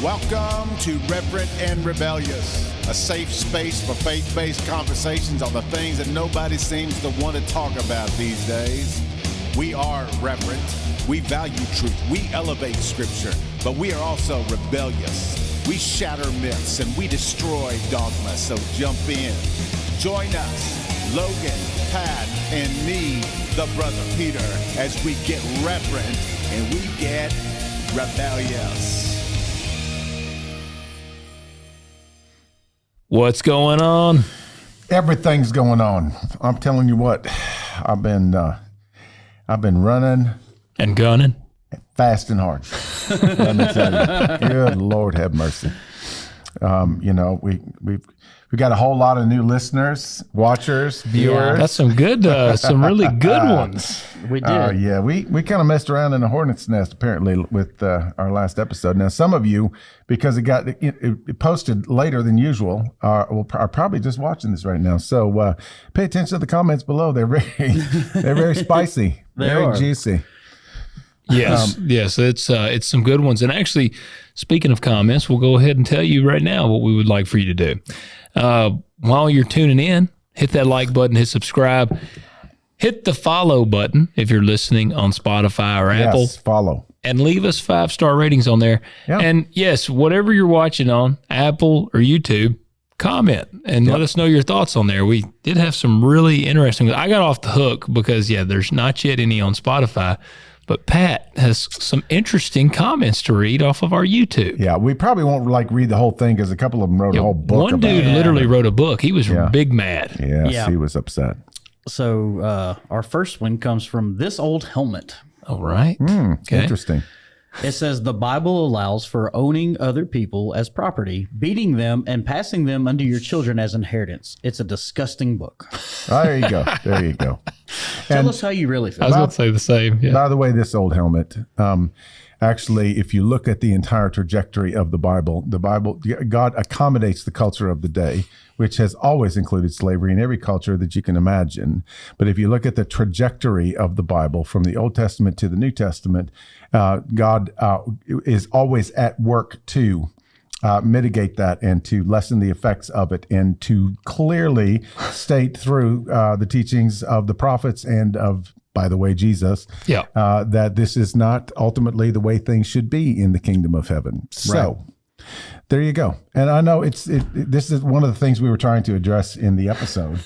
Welcome to Reverent and Rebellious, a safe space for faith-based conversations on the things that nobody seems to want to talk about these days. We are reverent, we value truth, we elevate scripture, but we are also rebellious. We shatter myths and we destroy dogma, so jump in. Join us, Logan, Pat, and me, the brother Peter, as we get reverent and we get rebellious. What's going on? Everything's going on. I'm telling you what, I've been running And gunning. fast and hard. Let me tell you, good Lord have mercy. We've got a whole lot of new listeners, watchers, viewers. That's some good, some really good ones. We did. We kind of messed around in a hornet's nest apparently with our last episode. Now, some of you, because it posted later than usual, are probably just watching this right now. So pay attention to the comments below. They're very spicy, very juicy. Yes, yes, it's some good ones. And actually, speaking of comments, we'll go ahead and tell you right now what we would like for you to do. While you're tuning in, hit that like button, hit subscribe, hit the follow button if you're listening on Spotify or Apple. Yes, follow. And leave us 5-star ratings on there. Yeah. And yes, whatever you're watching on, Apple or YouTube, comment and let us know your thoughts on there. We did have some really interesting. I got off the hook because, there's not yet any on Spotify. But Pat has some interesting comments to read off of our YouTube. Yeah, we probably won't read the whole thing because a couple of them wrote a whole book. One dude literally wrote a book. He was big mad. Yes, he was upset. So our first one comes from This Old Helmet. All right. Okay. Interesting. It says the Bible allows for owning other people as property, beating them, and passing them unto your children as inheritance. It's a disgusting book. Oh, there you go. There you go. Tell us how you really feel. I was going to say the same. Yeah. By the way, This Old Helmet, actually, if you look at the entire trajectory of the Bible, God accommodates the culture of the day, which has always included slavery in every culture that you can imagine. But if you look at the trajectory of the Bible from the Old Testament to the New Testament, God is always at work to mitigate that and to lessen the effects of it and to clearly state through the teachings of the prophets and of, by the way, Jesus, that this is not ultimately the way things should be in the kingdom of heaven. So there you go. And I know this is one of the things we were trying to address in the episode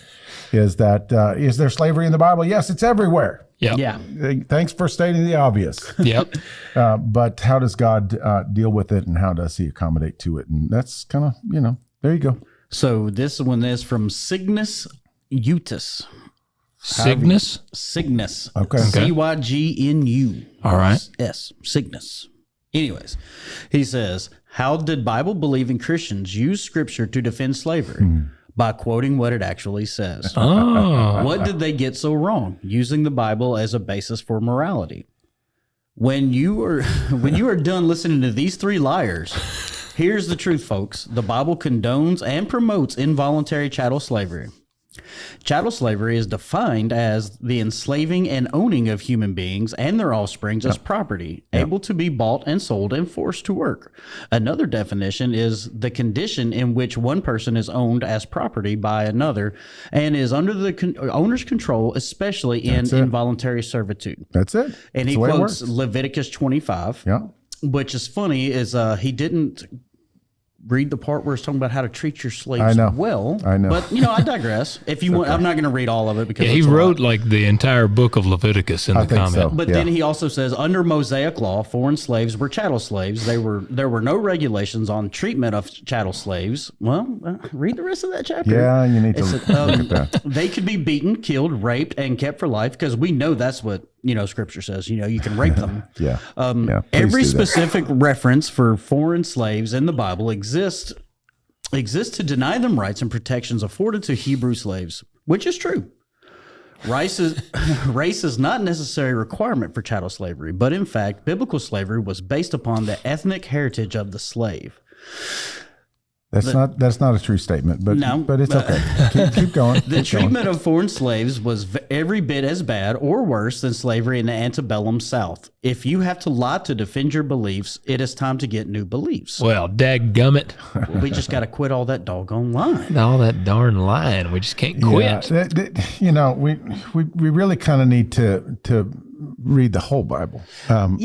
is that, is there slavery in the Bible? Yes, it's everywhere. Yep. Yeah. Thanks for stating the obvious. Yep. But how does God deal with it and how does he accommodate to it? And that's kind of, there you go. So this one is from Cygnus Eutis. Cygnus? Cygnus. Okay. Cygnu. All right. S. Cygnus. Anyways, he says, how did Bible-believing Christians use Scripture to defend slavery? By quoting what it actually says. Oh. What did they get so wrong using the Bible as a basis for morality? When you are done listening to these three liars, here's the truth, folks. The Bible condones and promotes involuntary chattel slavery. Chattel slavery is defined as the enslaving and owning of human beings and their offsprings as property, able to be bought and sold and forced to work. Another definition is the condition in which one person is owned as property by another and is under the owner's control, especially in involuntary servitude. That's it. And he quotes Leviticus 25, which is funny, is he didn't read the part where it's talking about how to treat your slaves well. I know. But, I digress. If you want, I'm not going to read all of it because he wrote like the entire book of Leviticus in the comment. So. But then he also says, under Mosaic law, foreign slaves were chattel slaves. There were no regulations on treatment of chattel slaves. Well, read the rest of that chapter. Yeah, you need to look at that. They could be beaten, killed, raped, and kept for life because we know that's what Scripture says. You can rape them. Every specific reference for foreign slaves in the Bible exists to deny them rights and protections afforded to Hebrew slaves, which is true. Race is not a necessary requirement for chattel slavery, but in fact, biblical slavery was based upon the ethnic heritage of the slave. That's not a true statement, but No, but it's okay. Keep going. The treatment of foreign slaves was every bit as bad or worse than slavery in the antebellum South. If you have to lie to defend your beliefs, it is time to get new beliefs. Well, dadgummit. We just got to quit all that doggone lying. All that darn lying. We just can't quit. Yeah, we really kind of need to read the whole Bible. And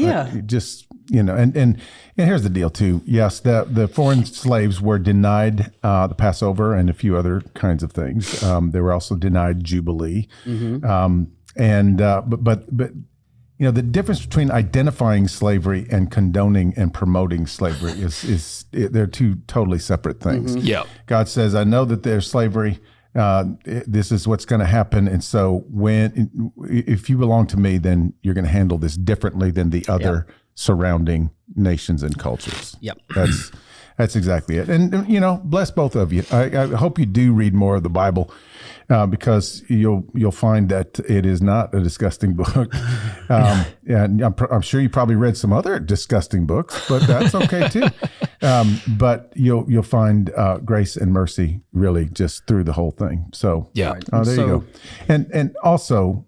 here's the deal too. Yes, the foreign slaves were denied the Passover and a few other kinds of things. They were also denied Jubilee. But the difference between identifying slavery and condoning and promoting slavery is they're two totally separate things. Yeah. God says, I know that there's slavery. This is what's going to happen. And so if you belong to me, then you're going to handle this differently than the other surrounding nations and cultures. Yep. That's exactly it. And, bless both of you. I hope you do read more of the Bible because you'll find that it is not a disgusting book. And I'm sure you probably read some other disgusting books, but that's okay too. But you'll find grace and mercy really just through the whole thing. So yeah, there you go. And also,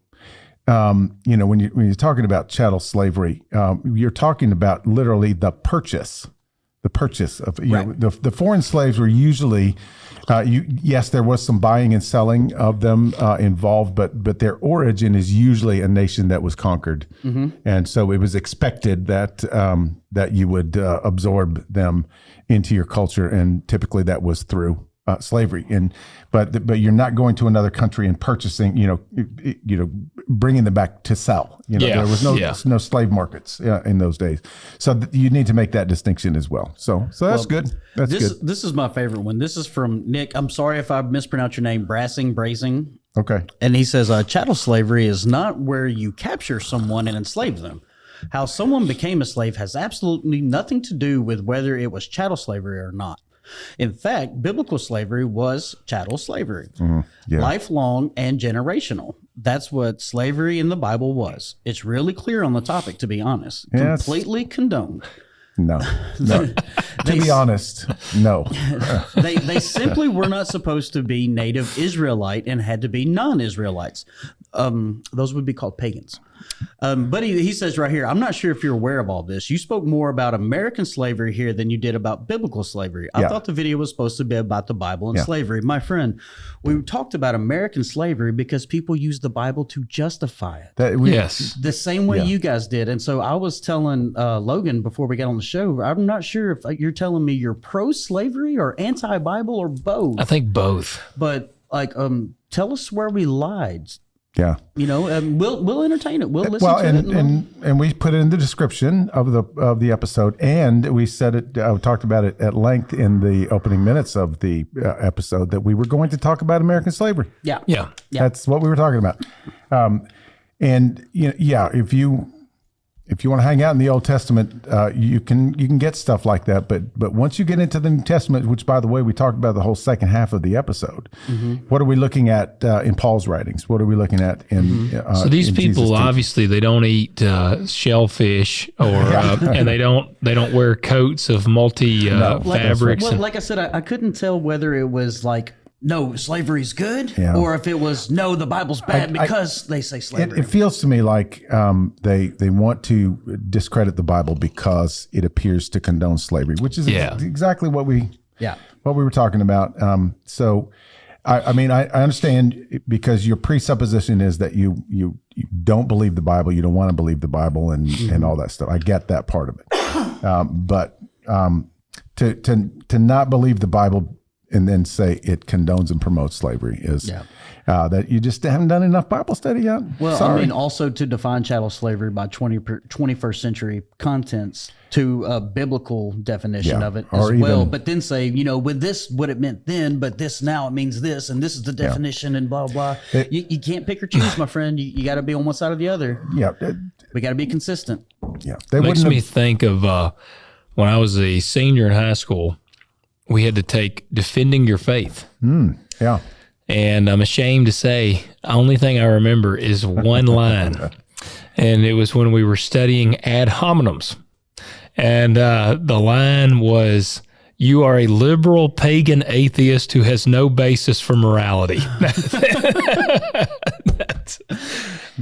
when you're talking about chattel slavery, you're talking about literally the purchase of the foreign slaves were usually yes, there was some buying and selling of them involved, but their origin is usually a nation that was conquered, and so it was expected that you would absorb them into your culture, and typically that was through slavery. But you're not going to another country and purchasing, bringing them back to sell. There was no slave markets in those days. So you need to make that distinction as well. So that's good. That's good. This is my favorite one. This is from Nick. I'm sorry if I mispronounced your name. Bracing. Okay. And he says, chattel slavery is not where you capture someone and enslave them. How someone became a slave has absolutely nothing to do with whether it was chattel slavery or not. In fact, biblical slavery was chattel slavery, lifelong and generational. That's what slavery in the Bible was. It's really clear on the topic, to be honest. Yes. Completely condoned. No. To be honest, no. They simply were not supposed to be native Israelite and had to be non-Israelites. Those would be called pagans. But he says right here, I'm not sure if you're aware of all this. You spoke more about American slavery here than you did about biblical slavery. I thought the video was supposed to be about the Bible and slavery. My friend, we talked about American slavery because people use the Bible to justify it. The same way you guys did. And so I was telling Logan before we got on the show, I'm not sure if you're telling me you're pro-slavery or anti-Bible or both. I think both. But tell us where we lied. Yeah, we'll entertain it. We'll listen to it. And we put it in the description of the episode, and we said it. I talked about it at length in the opening minutes of the episode that we were going to talk about American slavery. Yeah. That's what we were talking about. If you want to hang out in the Old Testament, you can get stuff like that. But once you get into the New Testament, which, by the way, we talked about the whole second half of the episode, what are we looking at in Paul's writings? What are we looking at in so these people obviously they don't eat shellfish or and they don't wear coats of multi fabrics. Well, like I said, I couldn't tell whether it was like, no, slavery's good, or if it was, no, the Bible's bad because they say slavery. It feels to me like they want to discredit the Bible because it appears to condone slavery, which is exactly what we were talking about. So, I understand because your presupposition is that you don't believe the Bible, you don't want to believe the Bible, and all that stuff. I get that part of it, but to not believe the Bible and then say it condones and promotes slavery is that you just haven't done enough Bible study yet. Well, Sorry. Also to define chattel slavery by 21st century contents to a biblical definition of it as well. But then say, with this, what it meant then, but this now it means this, and this is the definition and blah, blah. You can't pick or choose, my friend. You got to be on one side or the other. Yeah. We got to be consistent. Yeah. It makes me think of when I was a senior in high school, we had to take Defending Your Faith. Yeah. And I'm ashamed to say, the only thing I remember is one line. And it was when we were studying ad hominems. And the line was, You are a liberal pagan atheist who has no basis for morality.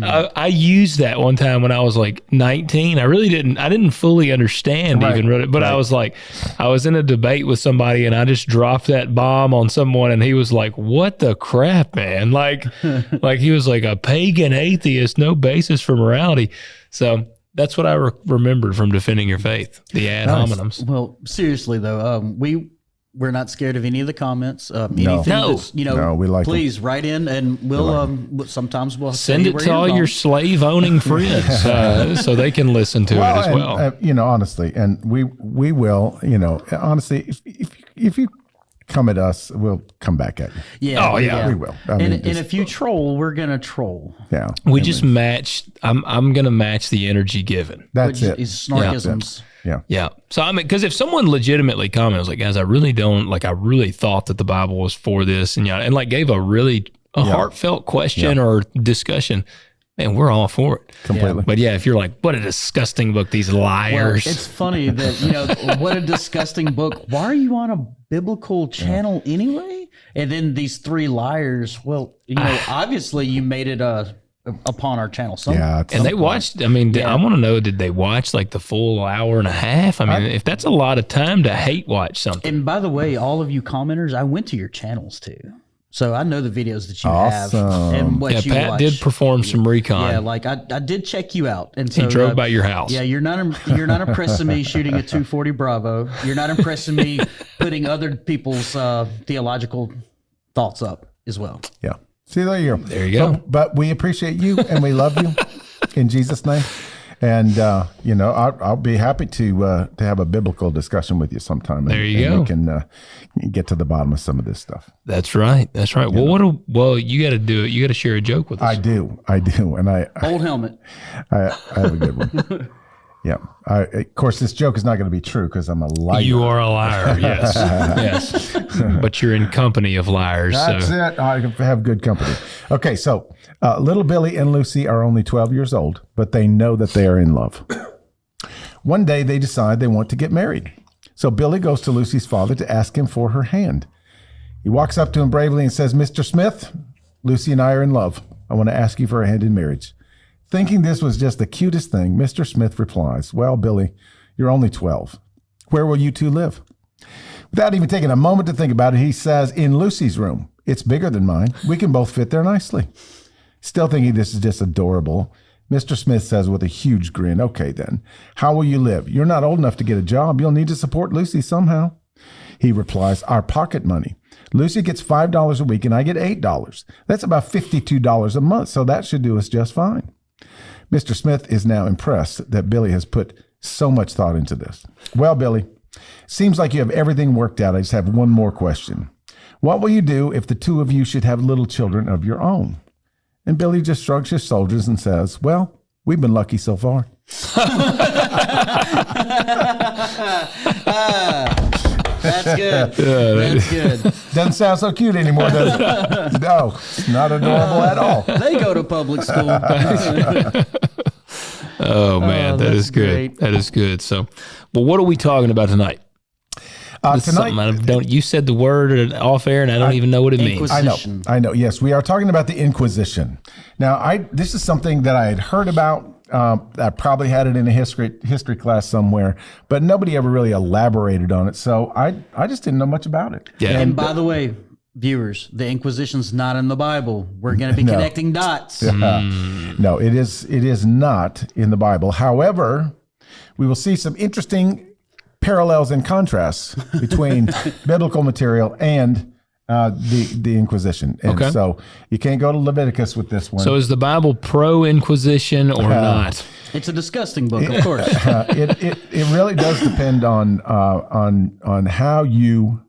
I used that one time when I was like 19. I didn't fully understand even really, but I was like, I was in a debate with somebody and I just dropped that bomb on someone and he was like, what the crap, man? Like he was like a pagan atheist, no basis for morality. So that's what I remembered from Defending Your Faith, the ad hominems. Well, seriously though, we're not scared of any of the comments. Anything that's, we like please write in and we'll sometimes we'll send it to all your slave owning friends so they can listen to it as well. Honestly, and we will, honestly, if you come at us, we'll come back at you. Yeah. Oh yeah, we will. And if you troll, we're gonna troll. Yeah. We just match. I'm gonna match the energy given. That's it. Is snarkisms. Yeah. So because if someone legitimately comments like, guys, I really thought that the Bible was for this, and like gave a heartfelt question or discussion, man, we're all for it completely. But if you're like, what a disgusting book, these liars. Well, it's funny that what a disgusting book. Why are you on a biblical channel anyway? And then these three liars. Well, obviously you made it upon our channel. And they watched. I mean, I want to know, did they watch like the full hour and a half? I mean, if that's a lot of time to hate watch something. And by the way, all of you commenters, I went to your channels too. So I know the videos that you have and what you Pat watch. did perform some recon. Yeah, like I did check you out, and so he drove by your house. Yeah, you're not impressing me shooting a 240 Bravo. You're not impressing me putting other people's theological thoughts up as well. Yeah. See, there you go. There you go. But we appreciate you and we love you in Jesus' name. And I'll be happy to have a biblical discussion with you sometime. There you go. We can get to the bottom of some of this stuff. That's right. Well, you got to do it. You got to share a joke with us. I do, and Old helmet. I have a good one. Yeah. Of course, this joke is not going to be true because I'm a liar. You are a liar. Yes. Yes. But you're in company of liars. That's it. I have good company. Okay. So little Billy and Lucy are only 12 years old, but they know that they are in love. One day they decide they want to get married. So Billy goes to Lucy's father to ask him for her hand. He walks up to him bravely and says, Mr. Smith, Lucy and I are in love. I want to ask you for a hand in marriage. Thinking this was just the cutest thing, Mr. Smith replies, well, Billy, you're only 12. Where will you two live? Without even taking a moment to think about it, he says, in Lucy's room. It's bigger than mine. We can both fit there nicely. Still thinking this is just adorable, Mr. Smith says with a huge grin, okay then, how will you live? You're not old enough to get a job. You'll need to support Lucy somehow. He replies, our pocket money. Lucy gets $5 a week and I get $8. That's about $52 a month, so that should do us just fine. Mr. Smith is now impressed that Billy has put so much thought into this. Well, Billy, seems like you have everything worked out. I just have one more question. What will you do if the two of you should have little children of your own? And Billy just shrugs his shoulders and says, well, we've been lucky so far. That's good. That's good. Doesn't sound so cute anymore, does it? No, not adorable at all. They go to public school. Oh, man, that is good. Great. That is good. So, well, what are we talking about tonight? Tonight, you said the word off air, and I don't even know what it means. I know. Yes, we are talking about the Inquisition. Now, this is something that I had heard about. I probably had it in a history class somewhere, but nobody ever really elaborated on it. So I just didn't know much about it. Yeah. And by the way, viewers, the Inquisition's not in the Bible. We're going to be connecting dots. No, it is not in the Bible. However, we will see some interesting parallels and contrasts between biblical material and the Inquisition. And so you can't go to Leviticus with this one. So is the Bible pro-Inquisition or not? It's a disgusting book, of course. It really does depend on how you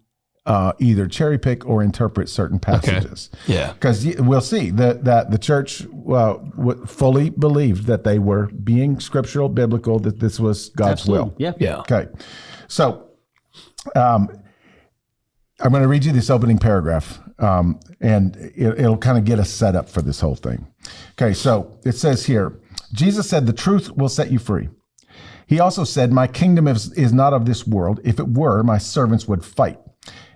either cherry pick or interpret certain passages. Okay. Yeah. Because we'll see that the church fully believed that they were being scriptural, biblical, that this was God's will. Yeah. Okay. So I'm going to read you this opening paragraph, and it'll kind of get us set up for this whole thing. Okay, so it says here, Jesus said, the truth will set you free. He also said, my kingdom is not of this world. If it were, my servants would fight.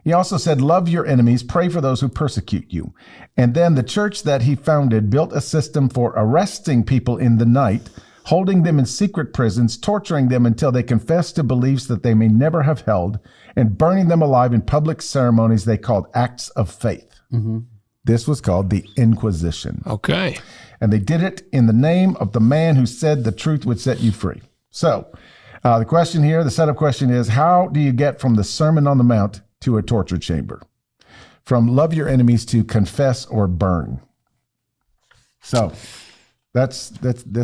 He also said, love your enemies, pray for those who persecute you. And then the church that he founded built a system for arresting people in the night, holding them in secret prisons, torturing them until they confess to beliefs that they may never have held, and burning them alive in public ceremonies they called acts of faith. Mm-hmm. This was called the Inquisition. Okay. And they did it in the name of the man who said the truth would set you free. So the question here, the setup question is, how do you get from the Sermon on the Mount to a torture chamber? From love your enemies to confess or burn. So that's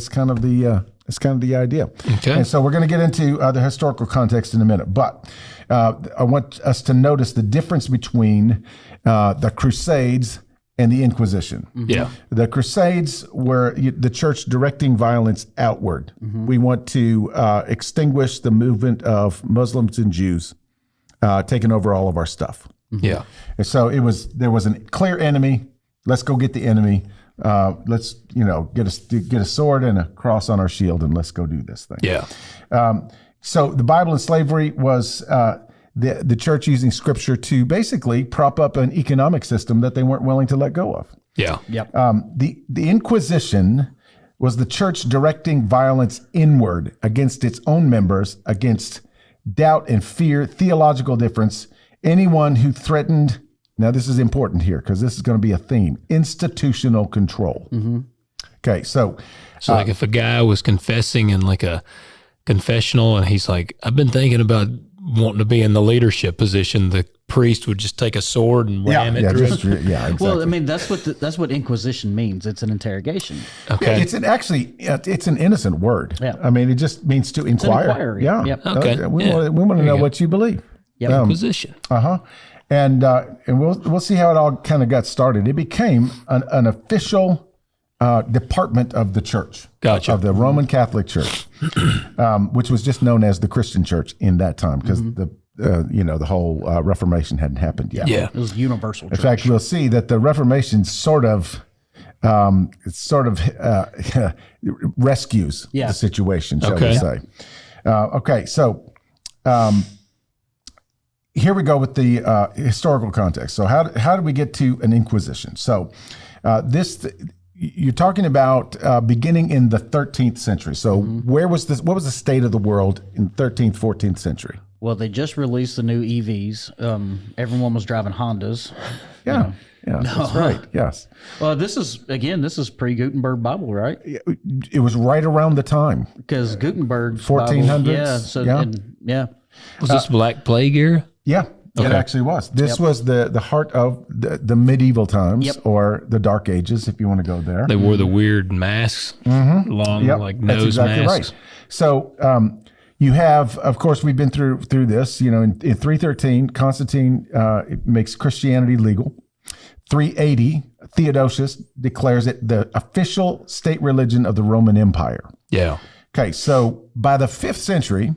kind of the idea. Okay. And so we're going to get into the historical context in a minute, but I want us to notice the difference between the Crusades and the Inquisition. Mm-hmm. Yeah. The Crusades were the church directing violence outward. Mm-hmm. We want to extinguish the movement of Muslims and Jews taking over all of our stuff. Mm-hmm. Yeah. And so there was a clear enemy. Let's go get the enemy. Let's get a sword and a cross on our shield, and let's go do this thing. Yeah. So the Bible and slavery was the church using scripture to basically prop up an economic system that they weren't willing to let go of. Yeah. Yep. The Inquisition was the church directing violence inward against its own members, against doubt and fear, theological difference, anyone who threatened. Now, this is important here because this is going to be a theme: institutional control. Mm-hmm. Okay, so like if a guy was confessing in like a confessional and he's like, I've been thinking about wanting to be in the leadership position, the priest would just take a sword and ram it through him. Yeah, exactly. Well, I mean, that's what Inquisition means. It's an interrogation. Okay. Yeah, it's an innocent word. Yeah. I mean, it just means to inquire. It's an inquiry. Yeah. Yep. Okay. We Yeah. want to know go. what you believe. Yep. Inquisition. And we'll see how it all kind of got started. It became an official department of the church, Gotcha. of the Roman Catholic Church, which was just known as the Christian Church in that time, because the whole Reformation hadn't happened yet. Yeah. It was universal. In fact, we'll see that the Reformation sort of rescues the situation, shall we say. Okay, so here we go with the historical context. So how did we get to an Inquisition? So you're talking about beginning in the 13th century. So what was the state of the world in 13th, 14th century? Well, they just released the new EVs. Everyone was driving Hondas. Yeah, that's right. Yes. Well, this is pre-Gutenberg Bible, right? It was right around the time. Because Gutenberg 1400s? Yeah. Was this Black Plague era? Yeah, it Okay. actually was. This was the heart of the medieval times, or the Dark Ages, if you want to go there. They wore the weird masks, long like That's nose exactly masks. right. So you have, of course, we've been through this. In 313, Constantine makes Christianity legal. 380, Theodosius declares it the official state religion of the Roman Empire. Yeah. Okay, so by the 5th century,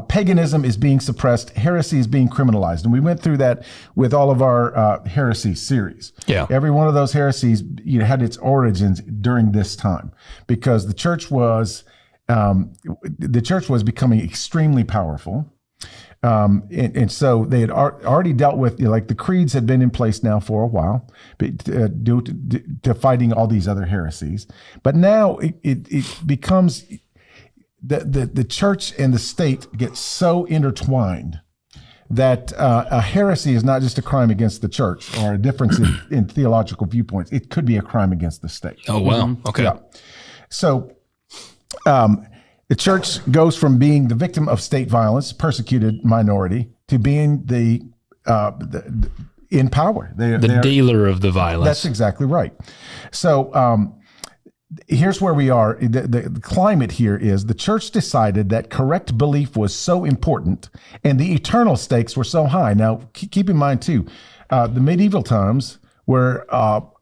paganism is being suppressed, heresy is being criminalized. And we went through that with all of our heresy series. Yeah. Every one of those heresies had its origins during this time, because the church was becoming extremely powerful. And so they had already dealt with, like the creeds had been in place now for a while, due to fighting all these other heresies. But now it becomes... The church and the state get so intertwined that a heresy is not just a crime against the church or a difference in theological viewpoints. It could be a crime against the state. Oh, wow. Okay. Yeah. So the church goes from being the victim of state violence, persecuted minority, to being the in power. The dealer of the violence. That's exactly right. So here's where we are. The climate here is the church decided that correct belief was so important and the eternal stakes were so high. Now, keep in mind, too, the medieval times where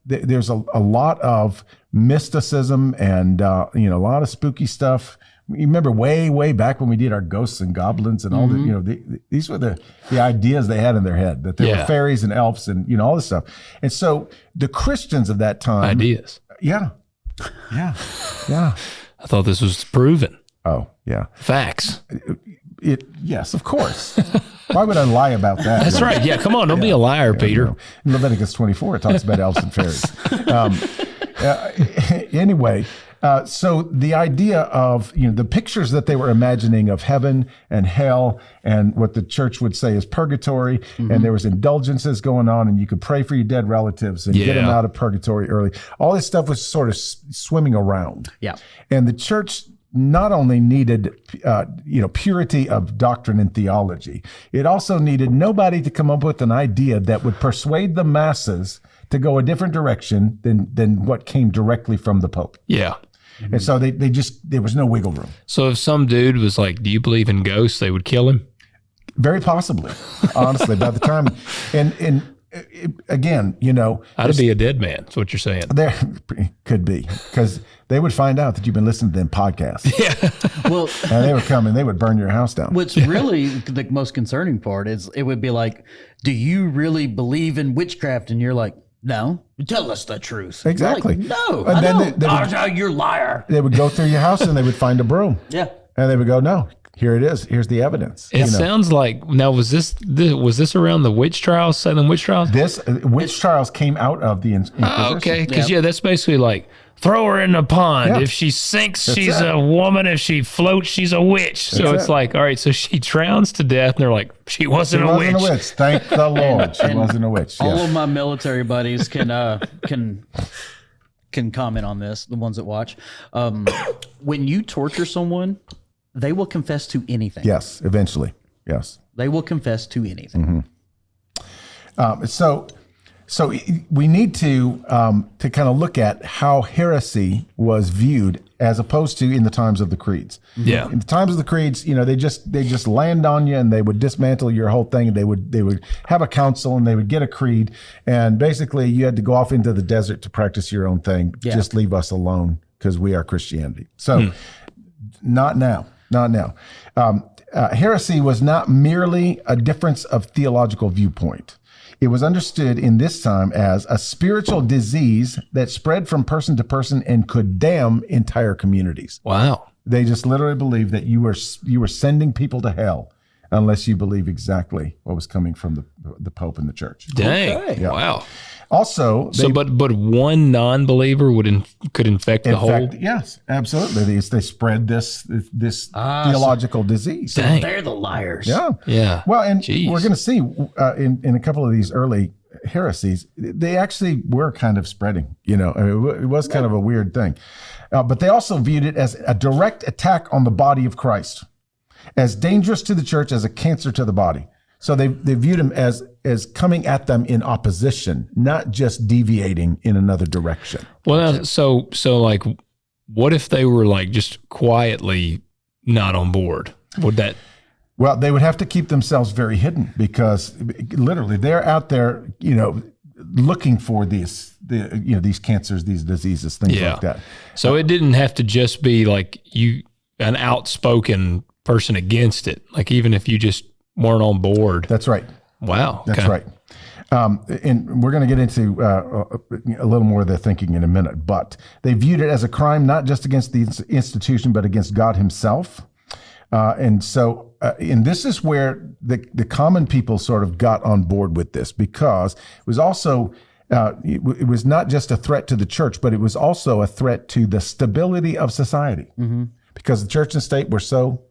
there's a lot of mysticism and, a lot of spooky stuff. You remember way back when we did our ghosts and goblins and all these were the ideas they had in their head, that there were fairies and elves and, all this stuff. And so the Christians of that time. Ideas. Yeah. I thought this was proven. Oh, yeah. Facts. Yes, of course. Why would I lie about that? That's right. Yeah, come on. Don't be a liar, Peter. No. In Leviticus 24, it talks about elves and fairies. Anyway, so the idea of, the pictures that they were imagining of heaven and hell and what the church would say is purgatory, and there was indulgences going on, and you could pray for your dead relatives and get them out of purgatory early. All this stuff was sort of swimming around. Yeah. And the church not only needed, purity of doctrine and theology, it also needed nobody to come up with an idea that would persuade the masses to go a different direction than what came directly from the Pope. Yeah. And so there was no wiggle room. So if some dude was like, do you believe in ghosts, they would kill him? Very possibly, honestly, by the time, and again, I'd be a dead man. That's what you're saying. There could be, because they would find out that you've been listening to them podcasts. Yeah. Well, and they would come and they would burn your house down. what's really the most concerning part is it would be like, do you really believe in witchcraft? And you're like, no, tell us the truth. Exactly. Like, no, And I then don't. You're a liar. They would go through your house and they would find a broom. Yeah. And they would go, no, here it is. Here's the evidence. It sounds like, now was this around the witch trials, Salem witch trials? This witch trials came out of the Inquisition. Oh, okay. Because, that's basically like, throw her in the pond. Yeah. If she sinks, she's a woman. If she floats, she's a witch. So it's like, all right, so she drowns to death, and they're like, she wasn't a witch. Thank the Lord. She wasn't a witch. All of my military buddies can comment on this, the ones that watch. When you torture someone, they will confess to anything. Yes, eventually. Yes. They will confess to anything. So we need to kind of look at how heresy was viewed as opposed to in the times of the creeds. Yeah. In the times of the creeds, they just land on you and they would dismantle your whole thing. And they would have a council and they would get a creed, and basically you had to go off into the desert to practice your own thing. Yeah. Just leave us alone because we are Christianity. So not now. Heresy was not merely a difference of theological viewpoint. It was understood in this time as a spiritual disease that spread from person to person and could damn entire communities. Wow. They just literally believed that you were sending people to hell unless you believe exactly what was coming from the Pope and the Church. Dang. Okay. Yeah. Wow. Also, But one non-believer could infect the whole. Yes, absolutely. They spread this theological disease. Dang. They're the liars. Yeah. Yeah. Well, and Jeez. we're going to see in a couple of these early heresies, they actually were kind of spreading. It was kind of a weird thing. But they also viewed it as a direct attack on the body of Christ, as dangerous to the church as a cancer to the body. So they viewed him as coming at them in opposition, not just deviating in another direction. Well, so like, what if they were like just quietly not on board? Would that? Well, they would have to keep themselves very hidden because literally they're out there, looking for these cancers, these diseases, things like that. So it didn't have to just be like an outspoken person against it. Like even if you just weren't on board. That's right. Wow. That's right. And we're going to get into a little more of their thinking in a minute, but they viewed it as a crime, not just against the institution, but against God himself. And this is where the common people sort of got on board with this, because it was also, it was not just a threat to the church, but it was also a threat to the stability of society, because the church and state were so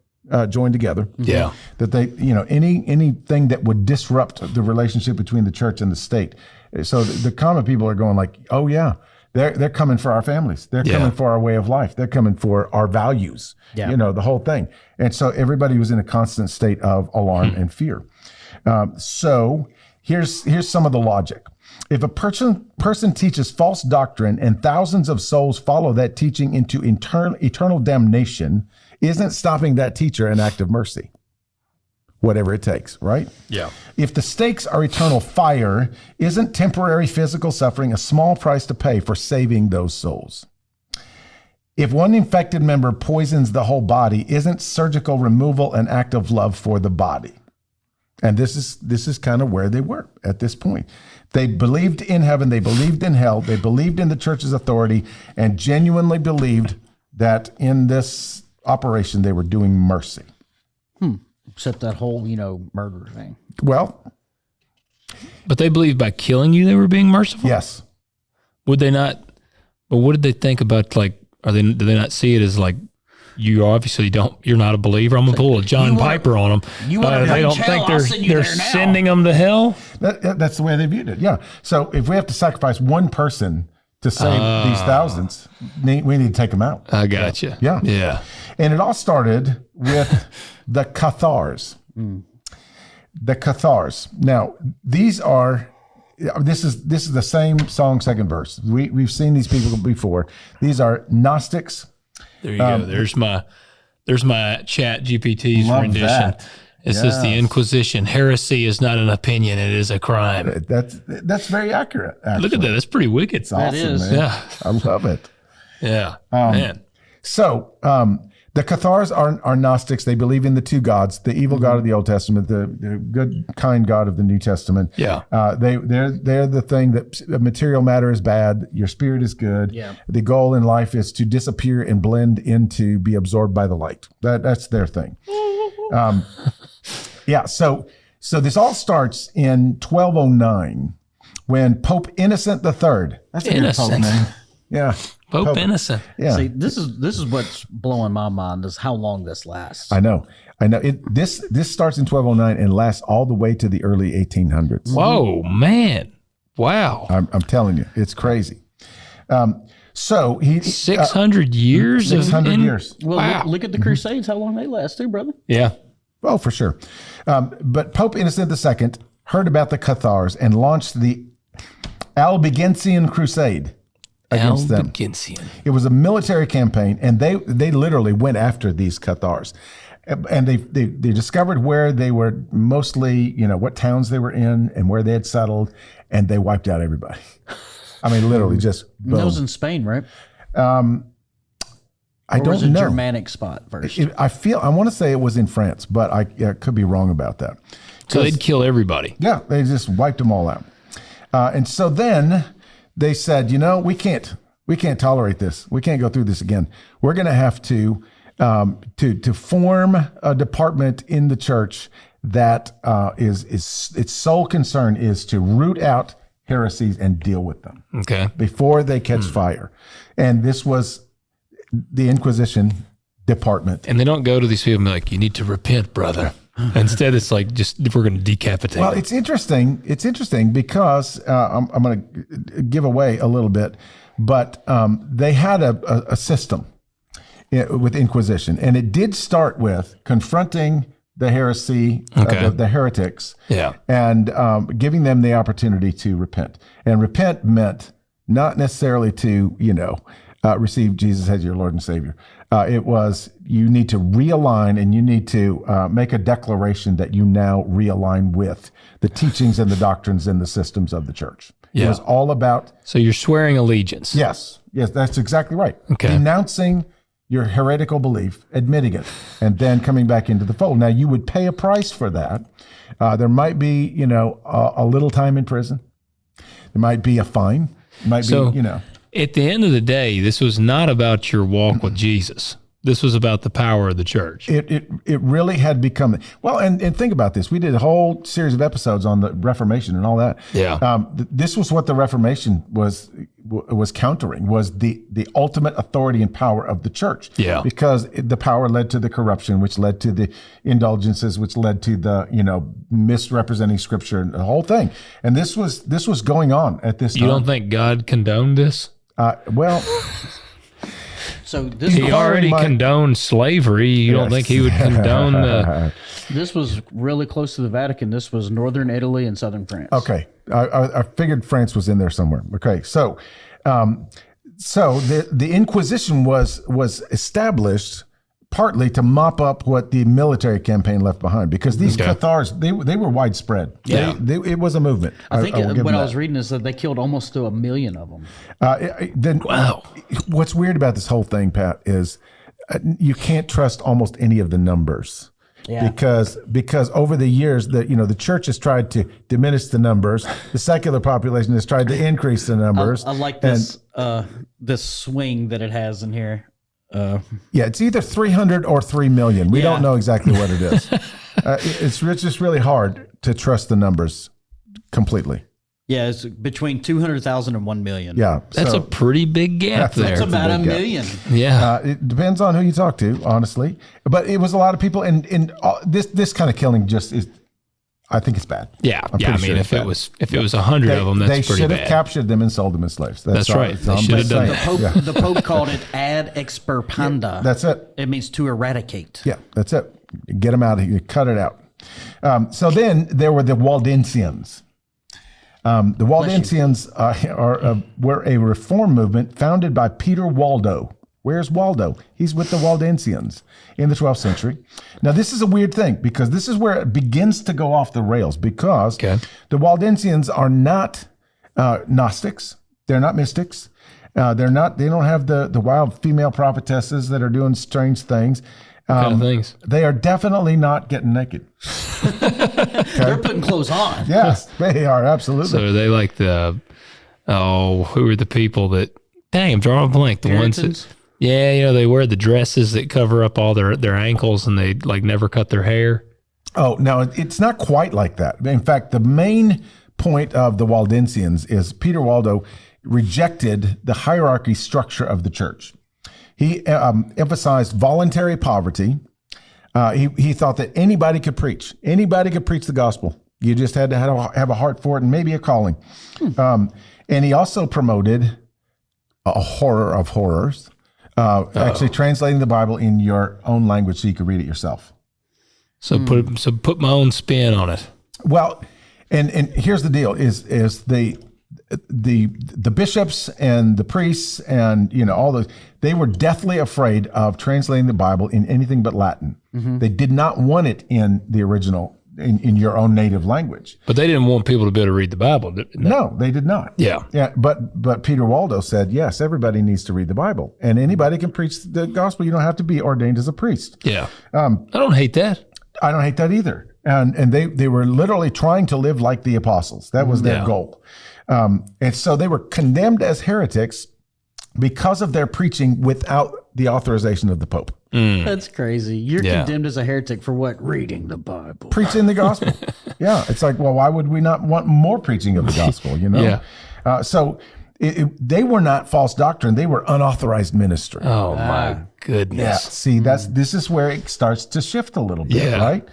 joined together. Yeah. That they, anything that would disrupt the relationship between the church and the state. So the common people are going like, oh yeah, they're coming for our families. They're coming for our way of life. They're coming for our values, the whole thing. And so everybody was in a constant state of alarm and fear. So here's some of the logic. If a person teaches false doctrine and thousands of souls follow that teaching into eternal damnation, isn't stopping that teacher an act of mercy? Whatever it takes, right? Yeah. If the stakes are eternal fire, isn't temporary physical suffering a small price to pay for saving those souls? If one infected member poisons the whole body, isn't surgical removal an act of love for the body? And this is kind of where they were at this point. They believed in heaven, they believed in hell, they believed in the church's authority, and genuinely believed that in this operation, they were doing mercy. Except that whole, murder thing. Well, But they believed by killing you, they were being merciful? yes. Would they not? But what did they think about, like, do they not see it as like, you obviously you're not a believer. I'm going to pull a John Piper on them. You want to they don't think they're sending them to hell? That's the way they viewed it. Yeah. So if we have to sacrifice one person to save these thousands, we need to take them out. I got you. Yeah. Yeah. And it all started with the Cathars. The Cathars. Now, this is the same song, second verse. We've seen these people before. These are Gnostics. There you go. There's my chat GPT's Love rendition. that. It says the Inquisition. Heresy is not an opinion. It is a crime. That's very accurate. Actually. Look at that. That's pretty wicked. It's awesome, is. man. Yeah. I love it. Yeah. Man. So the Cathars are Gnostics. They believe in the two gods, the evil God of the Old Testament, the good, kind God of the New Testament. Yeah. They're the thing that material matter is bad. Your spirit is good. Yeah. The goal in life is to disappear and blend into, be absorbed by the light. That's their thing. Yeah. So this all starts in 1209 when Pope Innocent III. That's a good Pope name. Yeah. Pope Innocent. Yeah. See, this is what's blowing my mind is how long this lasts. I know. This starts in 1209 and lasts all the way to the early 1800s. Whoa, man. Wow. I'm telling you, it's crazy. So he 600 years? 600 years. Well, Wow. look at the Crusades, how long they last too, brother. Yeah. Oh, for sure. But Pope Innocent II heard about the Cathars and launched the Albigensian Crusade against them. Albigensian. It was a military campaign, and they literally went after these Cathars. And they discovered where they were mostly, what towns they were in and where they had settled, and they wiped out everybody. I mean, literally just boom. That was in Spain, right? I Or was don't it know. Germanic spot first? I want to say it was in France, but I could be wrong about that. So they'd kill everybody. Yeah, they just wiped them all out. And so then they said, we can't tolerate this. We can't go through this again. We're going to have to form a department in the church that is its sole concern is to root out heresies and deal with them Okay. before they catch fire. And this was the Inquisition department. And they don't go to these people and be like, you need to repent, brother. Instead, it's like, we're going to decapitate Well, them. it's interesting. It's interesting because I'm going to give away a little bit, but they had a system with Inquisition, and it did start with confronting the heresy, the heretics, and giving them the opportunity to repent. And repent meant not necessarily to, receive Jesus as your Lord and Savior. It was you need to realign and you need to make a declaration that you now realign with the teachings and the doctrines and the systems of the church. Yeah. It was all about. So you're swearing allegiance. Yes, that's exactly right. Okay. Denouncing your heretical belief, admitting it, and then coming back into the fold. Now, you would pay a price for that. There might be, a little time in prison. There might be a fine. Might be. At the end of the day, this was not about your walk with Jesus. This was about the power of the church. It really had become well, and think about this. We did a whole series of episodes on the Reformation and all that. Yeah. This was what the Reformation was countering, was the ultimate authority and power of the church. Yeah. Because the power led to the corruption, which led to the indulgences, which led to the misrepresenting Scripture and the whole thing. And this was going on at this time. You don't think God condoned this? Well. So this He already condoned slavery. You don't think he would condone the... This was really close to the Vatican. This was northern Italy and southern France. Okay, I figured France was in there somewhere. Okay, so the Inquisition was established partly to mop up what the military campaign left behind, because these Cathars they were widespread. Yeah, it was a movement. I think what I was reading is that they killed almost to 1 million of them. Wow. What's weird about this whole thing, Pat, is you can't trust almost any of the numbers. Yeah. Because over the years, the church has tried to diminish the numbers. The secular population has tried to increase the numbers. I like this this swing that it has in here. Yeah, it's either 300 or 3 million. We don't know exactly what it is. It's just really hard to trust the numbers completely. Yeah, it's between 200,000 and 1 million. Yeah. That's a pretty big gap there. That's about a million. Yeah. It depends on who you talk to, honestly. But it was a lot of people, and this kind of killing just is, I think it's bad. Yeah. I'm Yeah. I pretty mean, sure if it was 100 of them, that's they pretty should have bad. captured them and sold them as slaves. That's right. They should have done that. The Pope called it ad extirpanda. That's it. It means to eradicate. Yeah, that's it. Get them out of here. Cut it out. So then there were the Waldensians. The Waldensians were a reform movement founded by Peter Waldo. Where's Waldo? He's with the Waldensians in the 12th century. Now, this is a weird thing because this is where it begins to go off the rails because the Waldensians are not Gnostics. They're not mystics. They don't have the wild female prophetesses that are doing strange things. Kind of things. They are definitely not getting naked. They're putting clothes on. Yes, they are, absolutely. So are they like who are the people that, dang, I'm drawing a blank. The ones that, they wear the dresses that cover up all their ankles and they like never cut their hair. Oh, no, it's not quite like that. In fact, the main point of the Waldensians is Peter Waldo rejected the hierarchy structure of the church. He emphasized voluntary poverty. He thought that anybody could preach. Anybody could preach the gospel. You just had to have a heart for it and maybe a calling. And he also promoted a horror of horrors, actually translating the Bible in your own language so you could read it yourself. So put my own spin on it. Well, and here's the deal: is the bishops and the priests and all those, they were deathly afraid of translating the Bible in anything but Latin. They did not want it in the original, in your own native language. But they didn't want people to be able to read the Bible, did they? No, they did not. Yeah. But Peter Waldo said, yes, everybody needs to read the Bible, and anybody can preach the gospel. You don't have to be ordained as a priest. Yeah. I don't hate that. I don't hate that either. And they were literally trying to live like the apostles. That was their goal. And so they were condemned as heretics because of their preaching without the authorization of the Pope. That's crazy. You're condemned as a heretic for what? Reading the Bible. Preaching the gospel. Yeah. It's like, well, why would we not want more preaching of the gospel, Yeah. So they were not false doctrine. They were unauthorized ministry. Oh, my goodness. Yeah. See, this is where it starts to shift a little bit, right?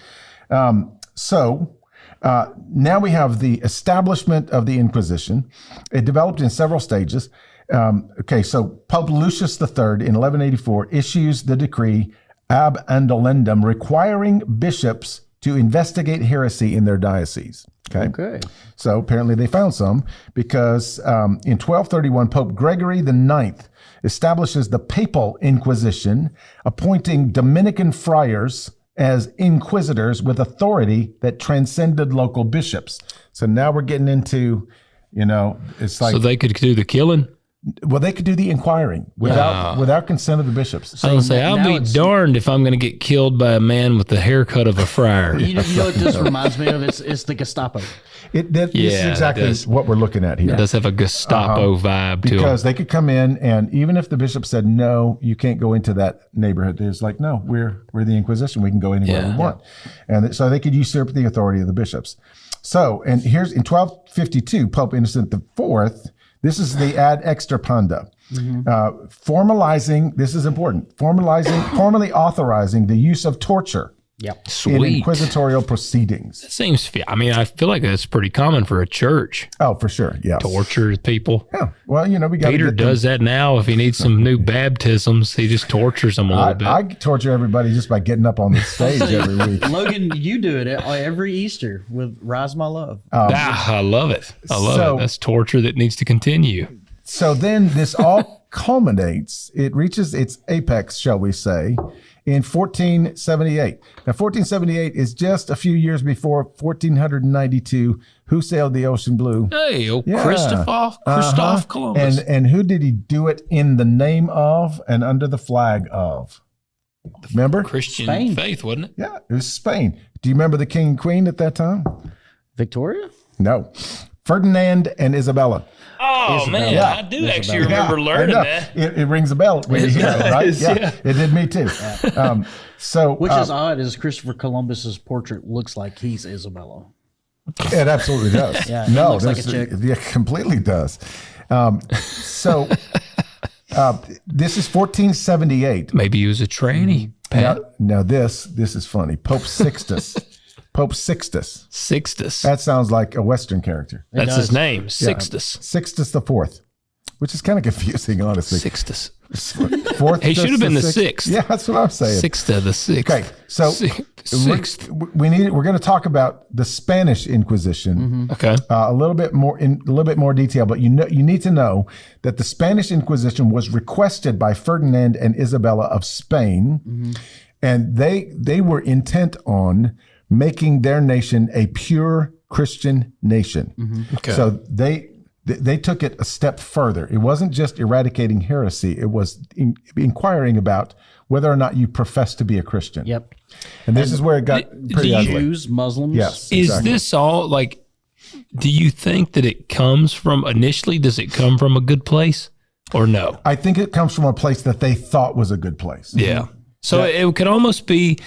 Now we have the establishment of the Inquisition. It developed in several stages. So Pope Lucius III in 1184 issues the decree Ab Andolendum requiring bishops to investigate heresy in their diocese. Okay. So apparently they found some because in 1231, Pope Gregory IX establishes the Papal Inquisition, appointing Dominican friars as inquisitors with authority that transcended local bishops. So now we're getting into, it's like... So they could do the killing? Well, they could do the inquiring without consent of the bishops. I was going to say, I'll be darned if I'm going to get killed by a man with the haircut of a friar. You know what this reminds me of? It's the Gestapo. This is exactly what we're looking at here. It does have a Gestapo vibe to it. Because they could come in, and even if the bishop said, no, you can't go into that neighborhood, it's like, no, we're the Inquisition. We can go anywhere we want. And so they could usurp the authority of the bishops. So, and here's in 1252, Pope Innocent IV, this is the ad extirpanda, formalizing, this is important, formally authorizing the use of torture in inquisitorial proceedings. That seems, I feel like that's pretty common for a church. Oh, for sure, yes. Torture people. Yeah, well, we got Peter does that now. If he needs some new baptisms, he just tortures them a little bit. I torture everybody just by getting up on the stage every week. Logan, you do it every Easter with Rise My Love. I love it. I love it. That's torture that needs to continue. So then this all culminates, it reaches its apex, shall we say, in 1478. Now, 1478 is just a few years before 1492. Who sailed the ocean blue? Hey, Christoph Columbus. And who did he do it in the name of and under the flag of? Remember? Christian faith, wasn't it? Yeah, it was Spain. Do you remember the king and queen at that time? Victoria? No. Ferdinand and Isabella. Oh, Isabella. man, Yeah. I do actually remember I learning know. that. It rings a bell when you hear it, right? does, yeah. It did me too. Which is odd, as Christopher Columbus's portrait looks like he's Isabella. It absolutely does. Yeah, it looks like a chick. It completely does. This is 1478. Maybe he was a tranny. Pat. Now this is funny. Pope Sixtus. Pope Sixtus. Sixtus. That sounds like a Western character. That's his name, Sixtus. Sixtus the Fourth, which is kind of confusing, honestly. Sixtus. Fourth. He should have been the sixth. Yeah, that's what I'm saying. Sixta the sixth. Okay, so Sixth. we're going to talk about the Spanish Inquisition. Okay. A little bit more detail, but you need to know that the Spanish Inquisition was requested by Ferdinand and Isabella of Spain, and they were intent on making their nation a pure Christian nation. Okay. So they took it a step further. It wasn't just eradicating heresy; it was inquiring about whether or not you profess to be a Christian. Yep. And this is where it got pretty ugly. Jews, Muslims. Yes. Is exactly. this all like, do you think that it comes from initially, does it come from a good place or no? I think it comes from a place that they thought was a good place. Yeah. So it could almost be,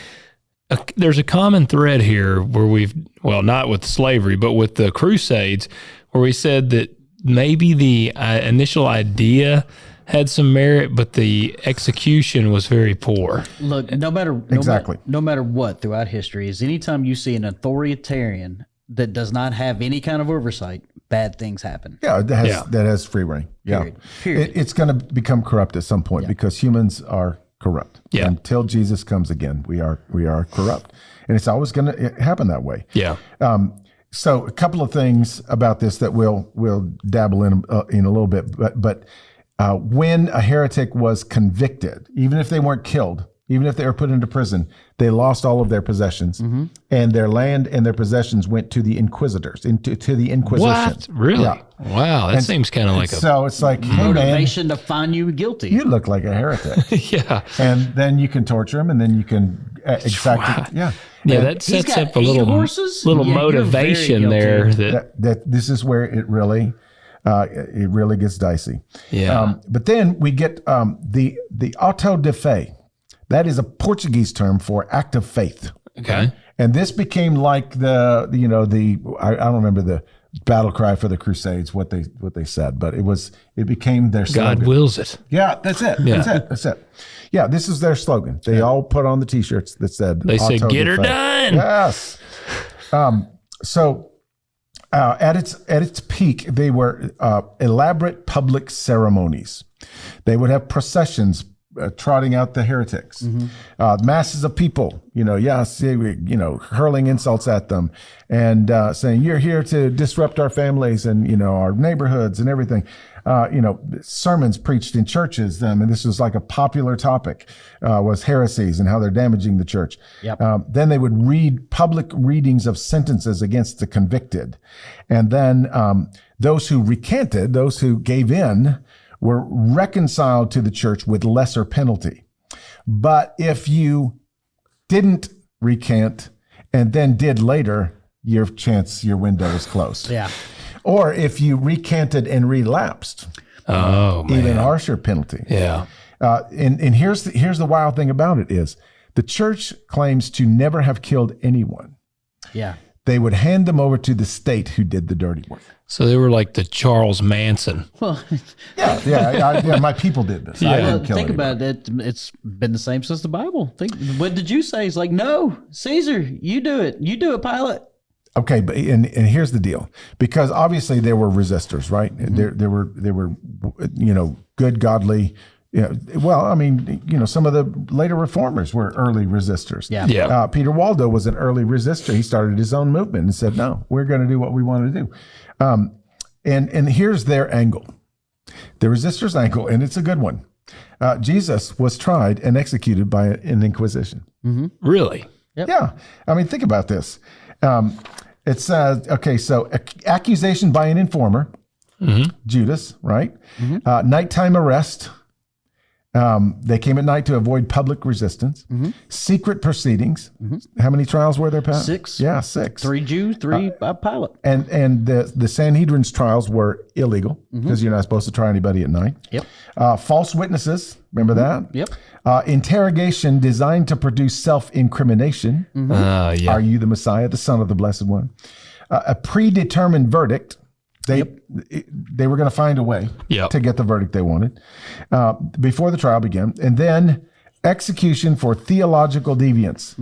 there's a common thread here where not with slavery, but with the Crusades, where we said that maybe the initial idea had some merit, but the execution was very poor. Look, no matter what throughout history, is anytime you see an authoritarian that does not have any kind of oversight, bad things happen. Yeah, that has free reign. Yeah. Period. It's going to become corrupt at some point because humans are corrupt. Yeah. Until Jesus comes again, we are corrupt. And it's always going to happen that way. Yeah. So a couple of things about this that we'll dabble in a little bit, but when a heretic was convicted, even if they weren't killed, even if they were put into prison, they lost all of their possessions, and their land and their possessions went to the inquisitors, to the Inquisition. What? Really? Yeah. Wow. That seems kind of like So it's like, hey, man, Motivation to find you guilty. you look like a heretic. yeah. And then you can torture him, and then you can exact. Yeah, that He's sets got up a little 8 horses? little Yeah, you're motivation very there. That this is where it really gets dicey. Yeah. But then we get the auto de fe. That is a Portuguese term for act of faith. Okay. And this became like I don't remember the battle cry for the Crusades, what they said, but it became their slogan. God wills it. Yeah, that's it. Yeah. That's it. Yeah, this is their slogan. They all put on the T-shirts that said, They say, "Auto "Get de her fe." done." Yes. So at its peak, they were elaborate public ceremonies. They would have processions trotting out the heretics, masses of people, hurling insults at them and saying, "You're here to disrupt our families and, our neighborhoods and everything." Sermons preached in churches, and this was like a popular topic, was heresies and how they're damaging the church. Yep. Then they would read public readings of sentences against the convicted. And then those who recanted, those who gave in, were reconciled to the church with lesser penalty. But if you didn't recant and then did later, your window was closed. Yeah. Or if you recanted and relapsed, even harsher penalty. Yeah. And here's the wild thing about it is the church claims to never have killed anyone. Yeah. They would hand them over to the state who did the dirty work. So they were like the Charles Manson. Well, Yeah, my people did this. I didn't kill think anybody. about it. It's been the same since the Bible. What did you say? It's like, no, Caesar, you do it. You do it, Pilate. Okay, but and here's the deal, because obviously there were resistors, right? There were good, godly. Some of the later reformers were early resistors. Yeah. Yeah. Peter Waldo was an early resistor. He started his own movement and said, "No, we're going to do what we want to do." And here's their angle, the resistors' angle, and it's a good one. Jesus was tried and executed by an Inquisition. Really? Yep. Yeah, I mean, think about this. It says, so accusation by an informer, Judas, right? Nighttime arrest, They came at night to avoid public resistance. Secret proceedings. How many trials were there, Pat? 6. Yeah, 6. 3 Jews, 3 Pilate. And the Sanhedrin's trials were illegal because you're not supposed to try anybody at night. Yep. False witnesses. Remember that? Yep. Interrogation designed to produce self-incrimination. Yeah. Are you the Messiah, the Son of the Blessed One? A predetermined verdict. They were going to find a way to get the verdict they wanted before the trial began. And then execution for theological deviance.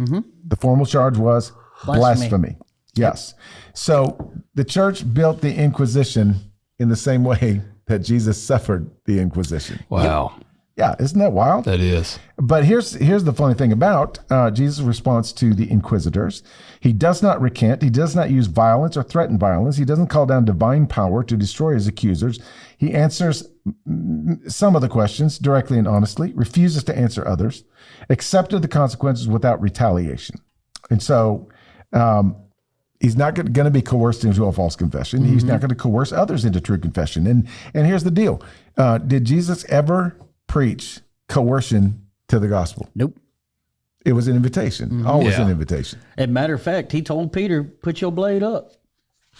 The formal charge was blasphemy. Yes. So the church built the Inquisition in the same way that Jesus suffered the Inquisition. Wow. Yeah, isn't that wild? That is. But here's the funny thing about Jesus' response to the inquisitors. He does not recant. He does not use violence or threaten violence. He doesn't call down divine power to destroy his accusers. He answers some of the questions directly and honestly, refuses to answer others, accepted the consequences without retaliation. And so he's not going to be coerced into a false confession. He's not going to coerce others into true confession. And here's the deal. Did Jesus ever preach coercion to the gospel? Nope. It was an invitation, always an invitation. As a matter of fact, he told Peter, put your blade up.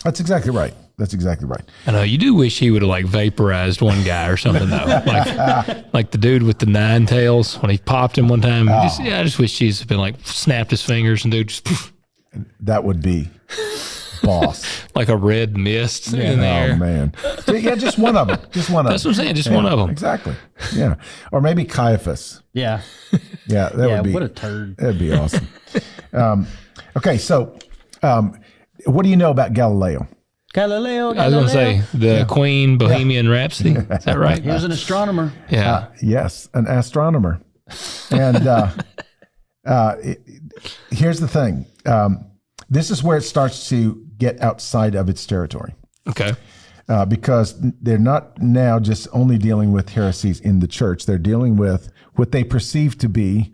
That's exactly right. That's exactly right. I know you do wish he would have like vaporized one guy or something though, like the dude with the 9 tails when he popped him one time. I just wish Jesus had been like snapped his fingers and dude just poof, That would be boss. like a red mist in there. Oh man, yeah, just one of them. Just one of them. That's what I'm saying. Just one of them. Exactly. Yeah, or maybe Caiaphas. Yeah. Yeah, that would be. What a turd. That'd be awesome. Okay, so what do you know about Galileo? Galileo. I was going to say the Queen Bohemian Rhapsody. Is that right? He was an astronomer. Yeah. Yes, an astronomer. And here's the thing. This is where it starts to get outside of its territory. Okay. Because they're not now just only dealing with heresies in the church. They're dealing with what they perceive to be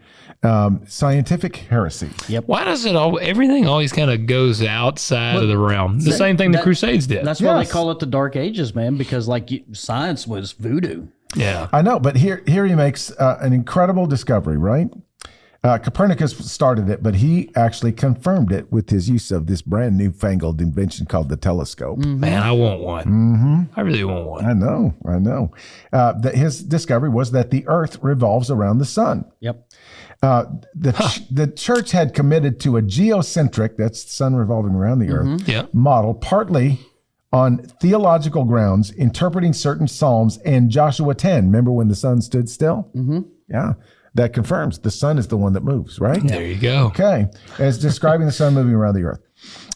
scientific heresies. Yep. Why does everything always kind of goes outside of the realm? The same thing the Crusades did. That's why they call it the Dark Ages, man, because science was voodoo. Yeah. I know, but here he makes an incredible discovery, right? Copernicus started it, but he actually confirmed it with his use of this brand new fangled invention called the telescope. Man, I want one. I really want one. I know. That his discovery was that the Earth revolves around the sun. Yep. The church had committed to a geocentric, that's the sun revolving around the Earth, model, partly on theological grounds, interpreting certain Psalms and Joshua 10. Remember when the sun stood still? Yeah. That confirms the sun is the one that moves, right? There you go. Okay. As describing the sun moving around the earth.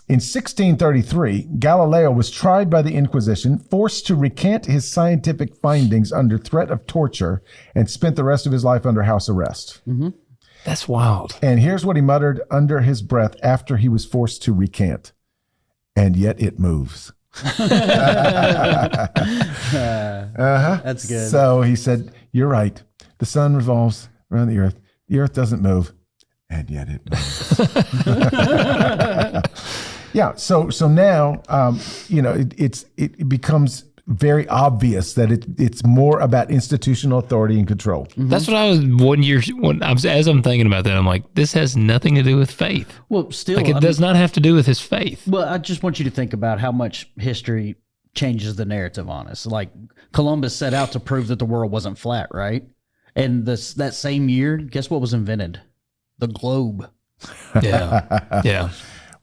In 1633, Galileo was tried by the Inquisition, forced to recant his scientific findings under threat of torture, and spent the rest of his life under house arrest. That's wild. And here's what he muttered under his breath after he was forced to recant. And yet it moves. That's good. So he said, you're right. The sun revolves around the earth. The earth doesn't move, and yet it moves. Yeah. So now, it becomes very obvious that it's more about institutional authority and control. That's what I was as I'm thinking about that, I'm like, this has nothing to do with faith. Well, still, Like it does not have to do with his faith. Well, I just want you to think about how much history changes the narrative on us. Like Columbus set out to prove that the world wasn't flat, right? And that same year, guess what was invented? The globe. Yeah. Yeah.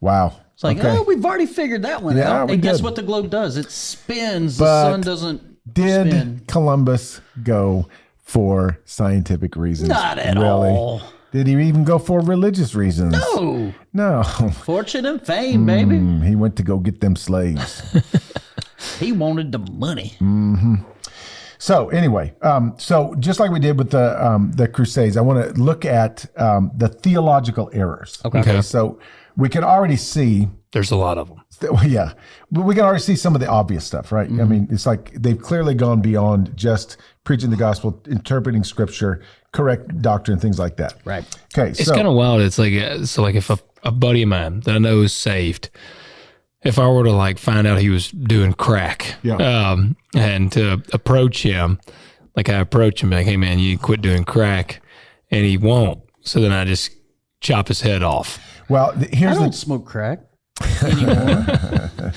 Wow. It's like, we've already figured that one out. And guess what the globe does? It spins. The sun doesn't spin. Did Columbus go for scientific reasons? Not at all. Did he even go for religious reasons? No. Fortune and fame, baby. He went to go get them slaves. He wanted the money. So anyway, so just like we did with the Crusades, I want to look at the theological errors. Okay. So we can already see. There's a lot of them. Yeah. But we can already see some of the obvious stuff, right? I mean, it's like they've clearly gone beyond just preaching the gospel, interpreting scripture, correct doctrine, things like that. Right. Okay. It's kind of wild. It's like, if a buddy of mine that I know is saved, if I were to like find out he was doing crack, and to approach him, Like I approach him like, hey man, you quit doing crack, and he won't. So then I just chop his head off. Well, I don't smoke crack anymore.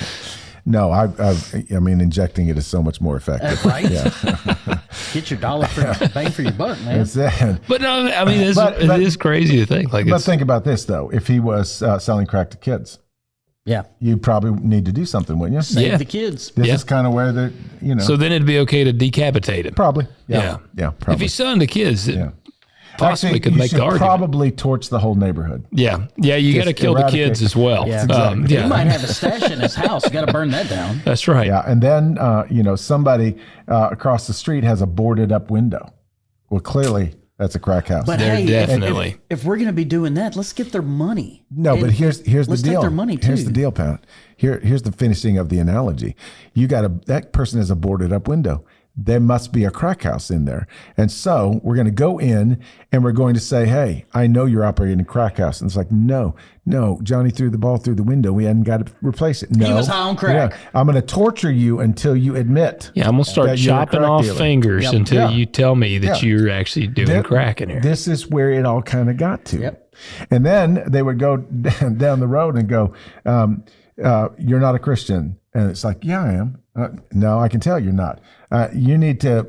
No, I mean, injecting it is so much more effective. Right? Yeah. Get your dollar for bang for your buck, man. But no, I mean, it is crazy to think. Like, but think about this though: if he was selling crack to kids, yeah, you probably need to do something, wouldn't you? Save the kids. This is kind of where they're, So then it'd be okay to decapitate him. Probably. Yeah. Probably. If he's selling to kids, possibly could make the argument. Probably torch the whole neighborhood. Yeah. You got to kill the kids as well. Yeah, exactly. He might have a stash in his house. You got to burn that down. That's right. Yeah, and then somebody across the street has a boarded up window. Well, clearly that's a crack house. But hey, definitely. If we're going to be doing that, let's get their money. No, but here's the deal. Let's take their money too. Here's the deal, Pat. Here's the finishing of the analogy. That person has a boarded up window. There must be a crack house in there. And so we're going to go in and we're going to say, hey, I know you're operating a crack house. And it's like, no, Johnny threw the ball through the window. We hadn't got to replace it. No. He was high on crack. Yeah, I'm going to torture you until you admit. Yeah, I'm going to start chopping off fingers until you tell me that you're actually doing crack in here. This is where it all kind of got to. Yep. And then they would go down the road and go, you're not a Christian. And it's like, yeah, I am. No, I can tell you're not. You need to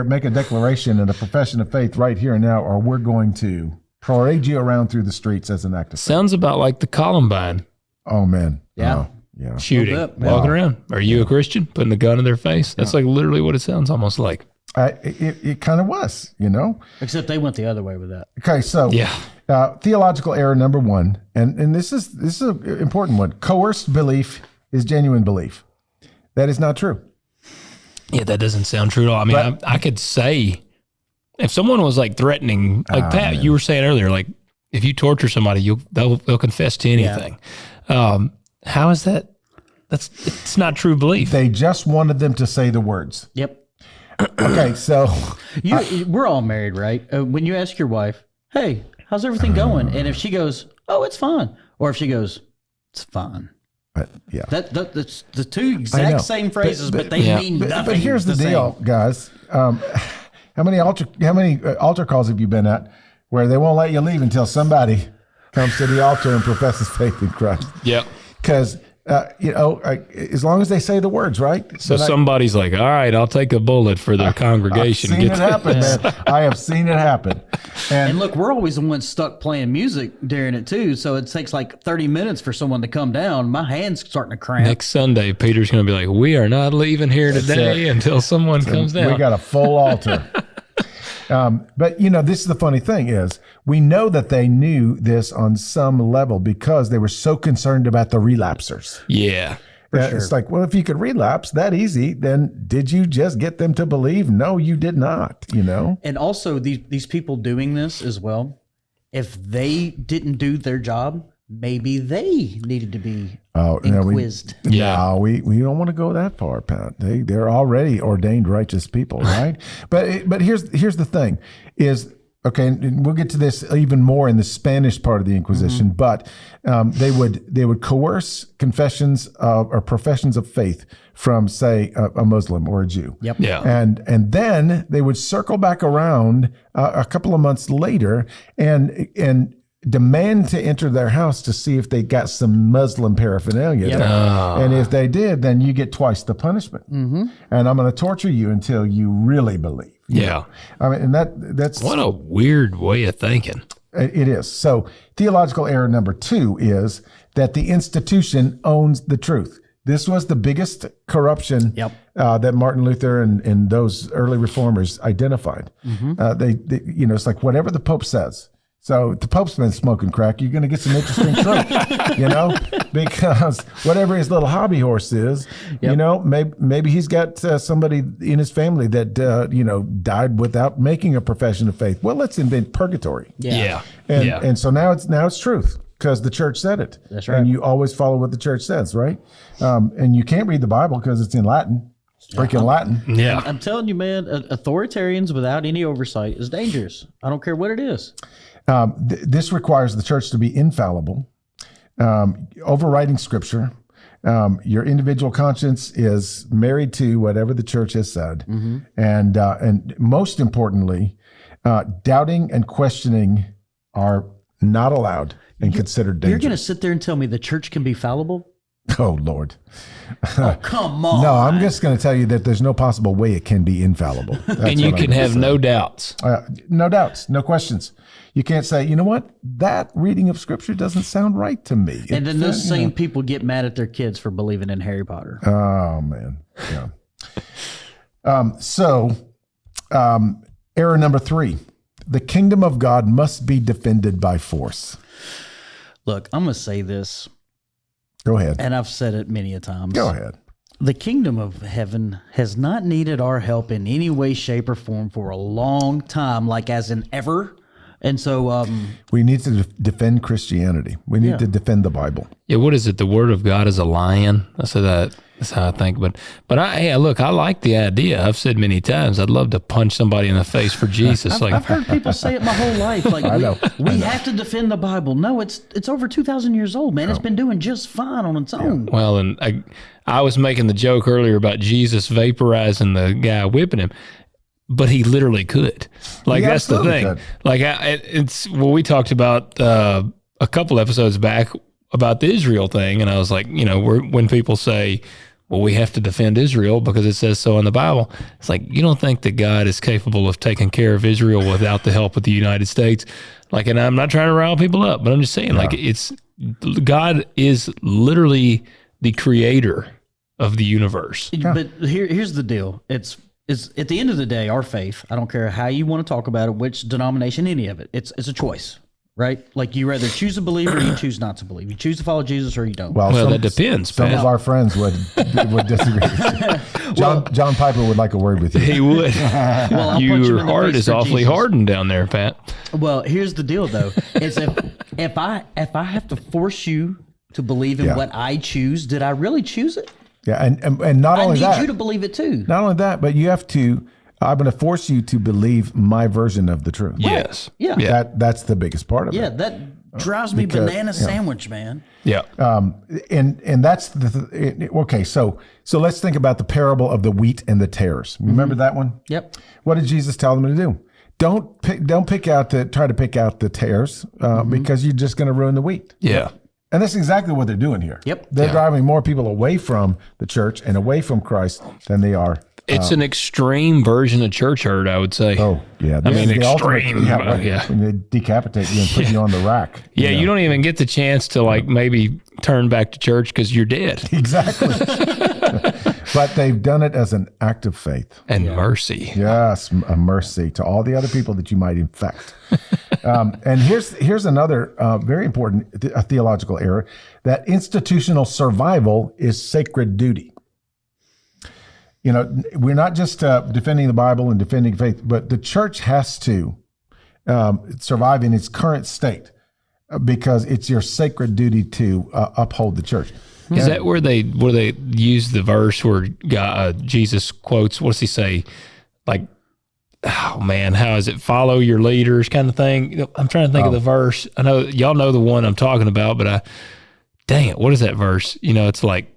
make a declaration and a profession of faith right here and now, or we're going to parade you around through the streets as an act of faith. Sounds about like the Columbine. Oh, man. Yeah. Yeah. Shooting, walking around. Are you a Christian? Putting a gun in their face. That's like literally what it sounds almost like. It kind of was, Except they went the other way with that. Okay, so theological error number 1, and this is an important one. Coerced belief is genuine belief. That is not true. Yeah, that doesn't sound true at all. I mean, I could say if someone was like threatening, like Pat, you were saying earlier, like if you torture somebody, they'll confess to anything. Yeah. How is that? It's not true belief. They just wanted them to say the words. Yep. Okay, so we're all married, right? When you ask your wife, "Hey, how's everything going?" and if she goes, "Oh, it's fine," or if she goes, "It's fine." Yeah, that's the two exact same phrases, but they mean nothing. But here's the deal, guys. How many altar calls have you been at where they won't let you leave until somebody comes to the altar and professes faith in Christ? Yep. Because as long as they say the words, right? So somebody's like, "All right, I'll take a bullet for the congregation." I've seen it happen, man. I have seen it happen. And look, we're always the ones stuck playing music during it too. So it takes like 30 minutes for someone to come down. My hand's starting to cramp. Next Sunday, Peter's going to be like, "We are not leaving here today until someone comes down." We got a full altar. But this is the funny thing is we know that they knew this on some level because they were so concerned about the relapsers. Yeah. It's like, well, if you could relapse that easy, then did you just get them to believe? No, you did not, And also these people doing this as well, if they didn't do their job, maybe they needed to be inquised. No, we don't want to go that far, Pat. They're already ordained righteous people, right? but here's the thing is, okay, and we'll get to this even more in the Spanish part of the Inquisition, but they would coerce confessions or professions of faith from, say, a Muslim or a Jew. Yep. Yeah. And then they would circle back around a couple of months later and demand to enter their house to see if they got some Muslim paraphernalia there. And if they did, then you get twice the punishment. And I'm going to torture you until you really believe. Yeah. I mean, and that's what a weird way of thinking. It is. So theological error number 2 is that the institution owns the truth. This was the biggest corruption that Martin Luther and those early reformers identified. They it's like whatever the Pope says. So if the Pope's been smoking crack, you're going to get some interesting truth, because whatever his little hobby horse is, maybe he's got somebody in his family that, died without making a profession of faith. Well, let's invent purgatory. Yeah. And so now it's truth because the church said it. That's right. And you always follow what the church says, right? And you can't read the Bible because it's in Latin. Freaking Latin. Yeah. I'm telling you, man, authoritarians without any oversight is dangerous. I don't care what it is. This requires the church to be infallible, overriding Scripture, Your individual conscience is married to whatever the church has said, and most importantly, doubting and questioning are not allowed and considered dangerous. You're going to sit there and tell me the church can be fallible? Oh, Lord. Oh, come on. No, I'm just going to tell you that there's no possible way it can be infallible. And you can have no doubts. No doubts, no questions. You can't say, you know what, that reading of Scripture doesn't sound right to me. And then those same people get mad at their kids for believing in Harry Potter. Oh, man. Yeah. Error number 3. The kingdom of God must be defended by force. Look, I'm going to say this. Go ahead. And I've said it many a times. Go ahead. The kingdom of heaven has not needed our help in any way, shape, or form for a long time, like as in ever. And so we need to defend Christianity. We need to defend the Bible. Yeah, what is it? The word of God is a lion. That's how I think. But I like the idea. I've said many times, I'd love to punch somebody in the face for Jesus. I've heard people say it my whole life. Like we have to defend the Bible. No, it's over 2,000 years old, man. It's been doing just fine on its own. Yeah. Well, and I was making the joke earlier about Jesus vaporizing the guy whipping him. But he literally could. Like, that's the thing. Could. Like, we talked about a couple episodes back about the Israel thing, and I was like, when people say, well, we have to defend Israel because it says so in the Bible, it's like, you don't think that God is capable of taking care of Israel without the help of the United States? Like, and I'm not trying to rile people up, but I'm just saying, God is literally the creator of the universe. Yeah. But here's the deal. It's at the end of the day, our faith, I don't care how you want to talk about it, which denomination, any of it, it's a choice, right? Like you either choose to believe or you choose not to believe. You choose to follow Jesus or you don't. Well, that depends. Some of our friends would disagree. John Piper would like a word with you. He would. Well, your heart is awfully hardened down there, Pat. Well, here's the deal, though. Is if I have to force you to believe in what I choose, did I really choose it? Yeah, and not only that, I need you to believe it too. Not only that, but you have to. I'm going to force you to believe my version of the truth. Yes. Yeah. That's the biggest part of it. Yeah, that drives me banana sandwich, man. Yeah. And that's okay. So let's think about the parable of the wheat and the tares. Remember that one? Yep. What did Jesus tell them to do? Don't try to pick out the tares because you're just going to ruin the wheat. Yeah. And that's exactly what they're doing here. Yep. They're driving more people away from the church and away from Christ than they are. It's an extreme version of church hurt, I would say. Oh, yeah. I mean, extreme. When they decapitate you and put you on the rack. Yeah, you don't even get the chance to maybe turn back to church because you're dead. Exactly. But they've done it as an act of faith. And mercy. Yes, a mercy to all the other people that you might infect. And here's another very important theological error, that institutional survival is sacred duty. We're not just defending the Bible and defending faith, but the church has to survive in its current state because it's your sacred duty to uphold the church. Is that where they use the verse where Jesus quotes, what does he say? Like, oh man, how is it? Follow your leaders kind of thing. I'm trying to think of the verse. I know y'all know the one I'm talking about, but dang it, what is that verse? It's like,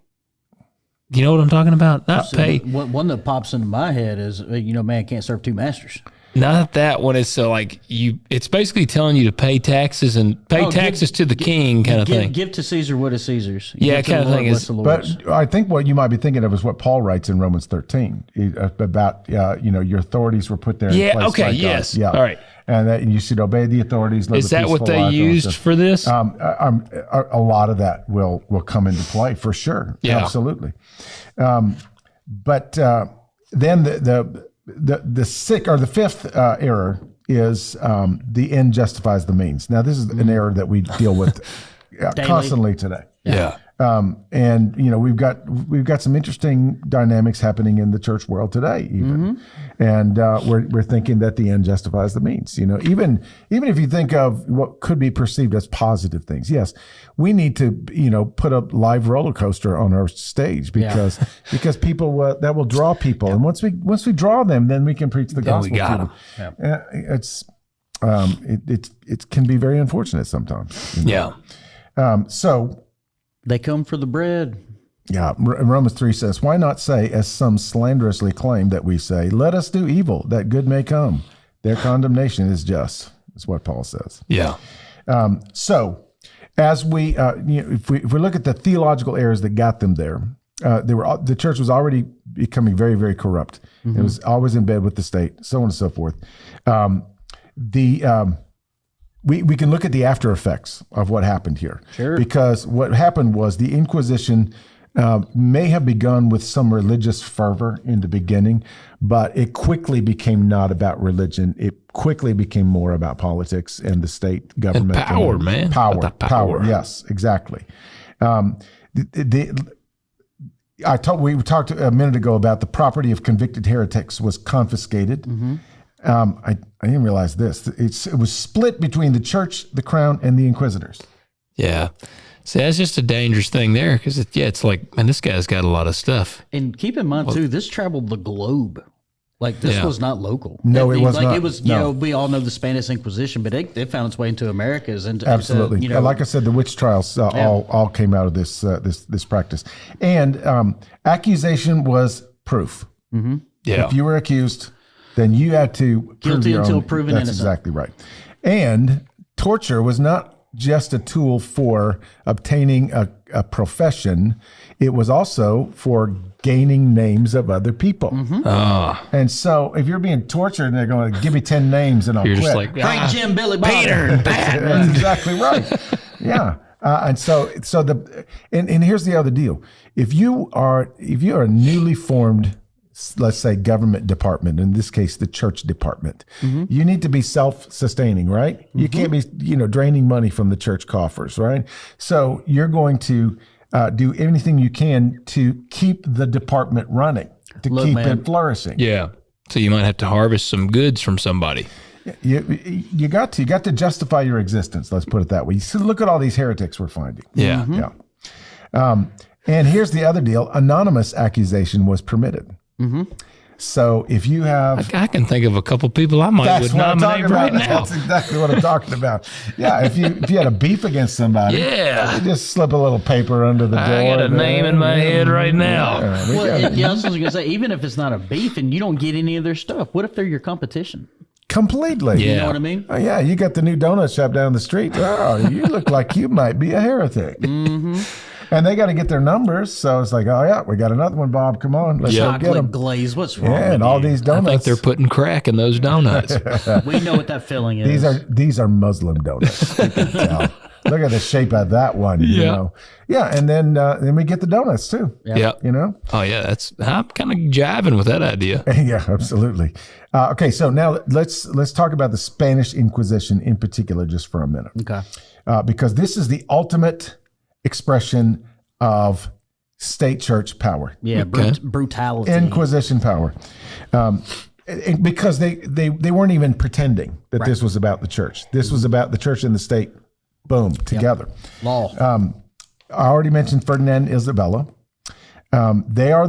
you know what I'm talking about? Not pay. One that pops into my head is, man can't serve two masters. Not that one. It's it's basically telling you to pay taxes to the king kind of thing. Give to Caesar what is Caesar's. Yeah, kind of thing is. But I think what you might be thinking of is what Paul writes in Romans 13 about, your authorities were put there in place. Okay. Yes. Yeah. All right. And that you should obey the authorities. Is that what they used for this? A lot of that will come into play for sure. Yeah. Absolutely. But then the fifth error is the end justifies the means. Now, this is an error that we deal with constantly today. Yeah. And we've got some interesting dynamics happening in the church world today, even, and we're thinking that the end justifies the means. Even if you think of what could be perceived as positive things, yes, we need to put a live roller coaster on our stage because people that will draw people, and once we draw them, then we can preach the gospel. We got to them. It can be very unfortunate sometimes. Yeah. So. They come for the bread. Yeah, Romans 3 says, why not say, as some slanderously claim that we say, let us do evil, that good may come. Their condemnation is just. That's what Paul says. Yeah. So as we, if we look at the theological errors that got them there, the church was already becoming very, very corrupt. Mm-hmm. It was always in bed with the state, so on and so forth. We can look at the after effects of what happened here. Sure. Because what happened was the Inquisition may have begun with some religious fervor in the beginning, but it quickly became not about religion. It quickly became more about politics and the state government. And power, man. Power. Yes, exactly. We talked a minute ago about the property of convicted heretics was confiscated. Mm-hmm. I didn't realize this. It was split between the church, the crown, and the inquisitors. Yeah. See, that's just a dangerous thing there because, it's like, man, this guy's got a lot of stuff. And keep in mind, too, this traveled the globe. Like, this was not local. No, it was not. It was, you know, we all know the Spanish Inquisition, but it found its way into Americas. Absolutely. Like I said, the witch trials all came out of this practice. And accusation was proof. Mm-hmm. Yeah. If you were accused, then you had to guilty until proven innocent. That's exactly right. And torture was not just a tool for obtaining a profession. It was also for gaining names of other people. Mm-hmm. And so if you're being tortured and they're going to give me 10 names and I'll you're quit. Just like, Frank, Jim, Billy, Bob. Peter, That's exactly right. Yeah. And here's the other deal. If you are a newly formed, let's say, government department, in this case, the church department, mm-hmm. you need to be self-sustaining, right? Mm-hmm. You can't be, draining money from the church coffers, right? So you're going to do anything you can to keep the department running, to keep it flourishing. Yeah. So you might have to harvest some goods from somebody. You got to justify your existence. Let's put it that way. So look at all these heretics we're finding. Yeah. Mm-hmm. Yeah. And here's the other deal. Anonymous accusation was permitted. Mm-hmm. So if you have... I can think of a couple people I would nominate right now. That's exactly what I'm talking about. Yeah, if you had a beef against somebody, you just slip a little paper under the door. I got a name in my head right now. I was going to say, even if it's not a beef and you don't get any of their stuff, what if they're your competition? Completely. Yeah. You know what I mean? Oh, yeah, you got the new donut shop down the street. Oh, you look like you might be a heretic. Mm-hmm. And they got to get their numbers, so it's like, oh yeah, we got another one, Bob. Come on, let's go get them. Glaze, what's wrong? Yeah, and all these donuts. I think they're putting crack in those donuts. We know what that filling is. These are Muslim donuts. You can tell. Look at the shape of that one. Yeah, and then we get the donuts too. Yeah, Oh yeah, I'm kind of jiving with that idea. Yeah, absolutely. Okay, so now let's talk about the Spanish Inquisition in particular, just for a minute. Okay, because this is the ultimate expression of state church power. Yeah, brutality. Inquisition power. Because they weren't even pretending that this was about the church. This was about the church and the state, boom, together. Yep. Law. I already mentioned Ferdinand and Isabella. They are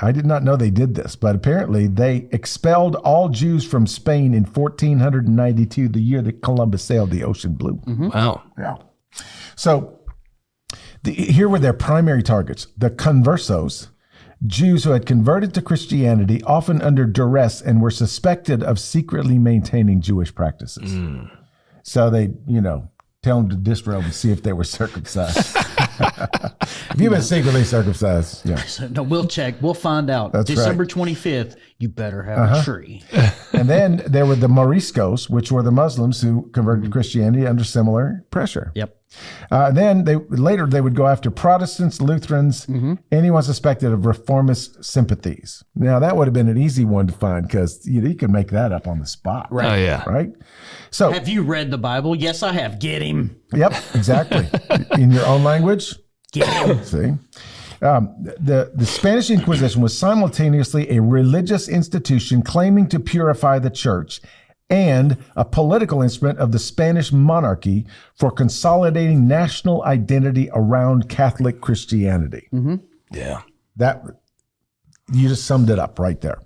I did not know they did this, but apparently they expelled all Jews from Spain in 1492, the year that Columbus sailed the ocean blue. Mm-hmm. Wow. Yeah. So here were their primary targets: the conversos, Jews who had converted to Christianity, often under duress, and were suspected of secretly maintaining Jewish practices. So they, tell them to disrobe and see if they were circumcised. If you've been secretly circumcised, No, we'll check. We'll find out. That's December right. 25th, you better have a tree. And then there were the Moriscos, which were the Muslims who converted to Christianity under similar pressure. Yep. Then they would go after Protestants, Lutherans, anyone suspected of reformist sympathies. Now that would have been an easy one to find because you could make that up on the spot. Right. Oh yeah. Right. So have you read the Bible? Yes, I have. Get him. Yep. Exactly. In your own language. Get him. See. The Spanish Inquisition was simultaneously a religious institution claiming to purify the church and a political instrument of the Spanish monarchy for consolidating national identity around Catholic Christianity. Mm-hmm. Yeah. That, you just summed it up right there.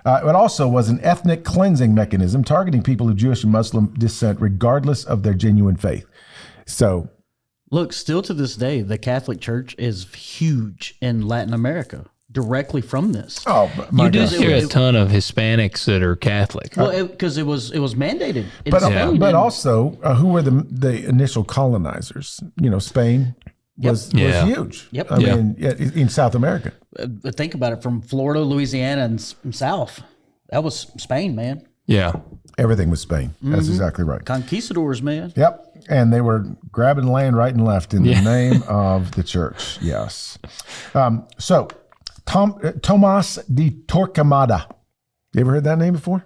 It also was an ethnic cleansing mechanism targeting people of Jewish and Muslim descent regardless of their genuine faith. So Look, still to this day, the Catholic Church is huge in Latin America, directly from this. Oh, my You do God. hear a ton of Hispanics that are Catholic. Well, because it was mandated. in But Spain, but and- also, who were the initial colonizers? You know, Spain was Yeah. huge. Yep. I mean, in South America. But think about it, from Florida, Louisiana, and south. That was Spain, man. Yeah. Everything was Spain. That's exactly right. Conquistadors, man. Yep. And they were grabbing land right and left in the name of the church. Yes. So, Tomas de Torquemada. You ever heard that name before?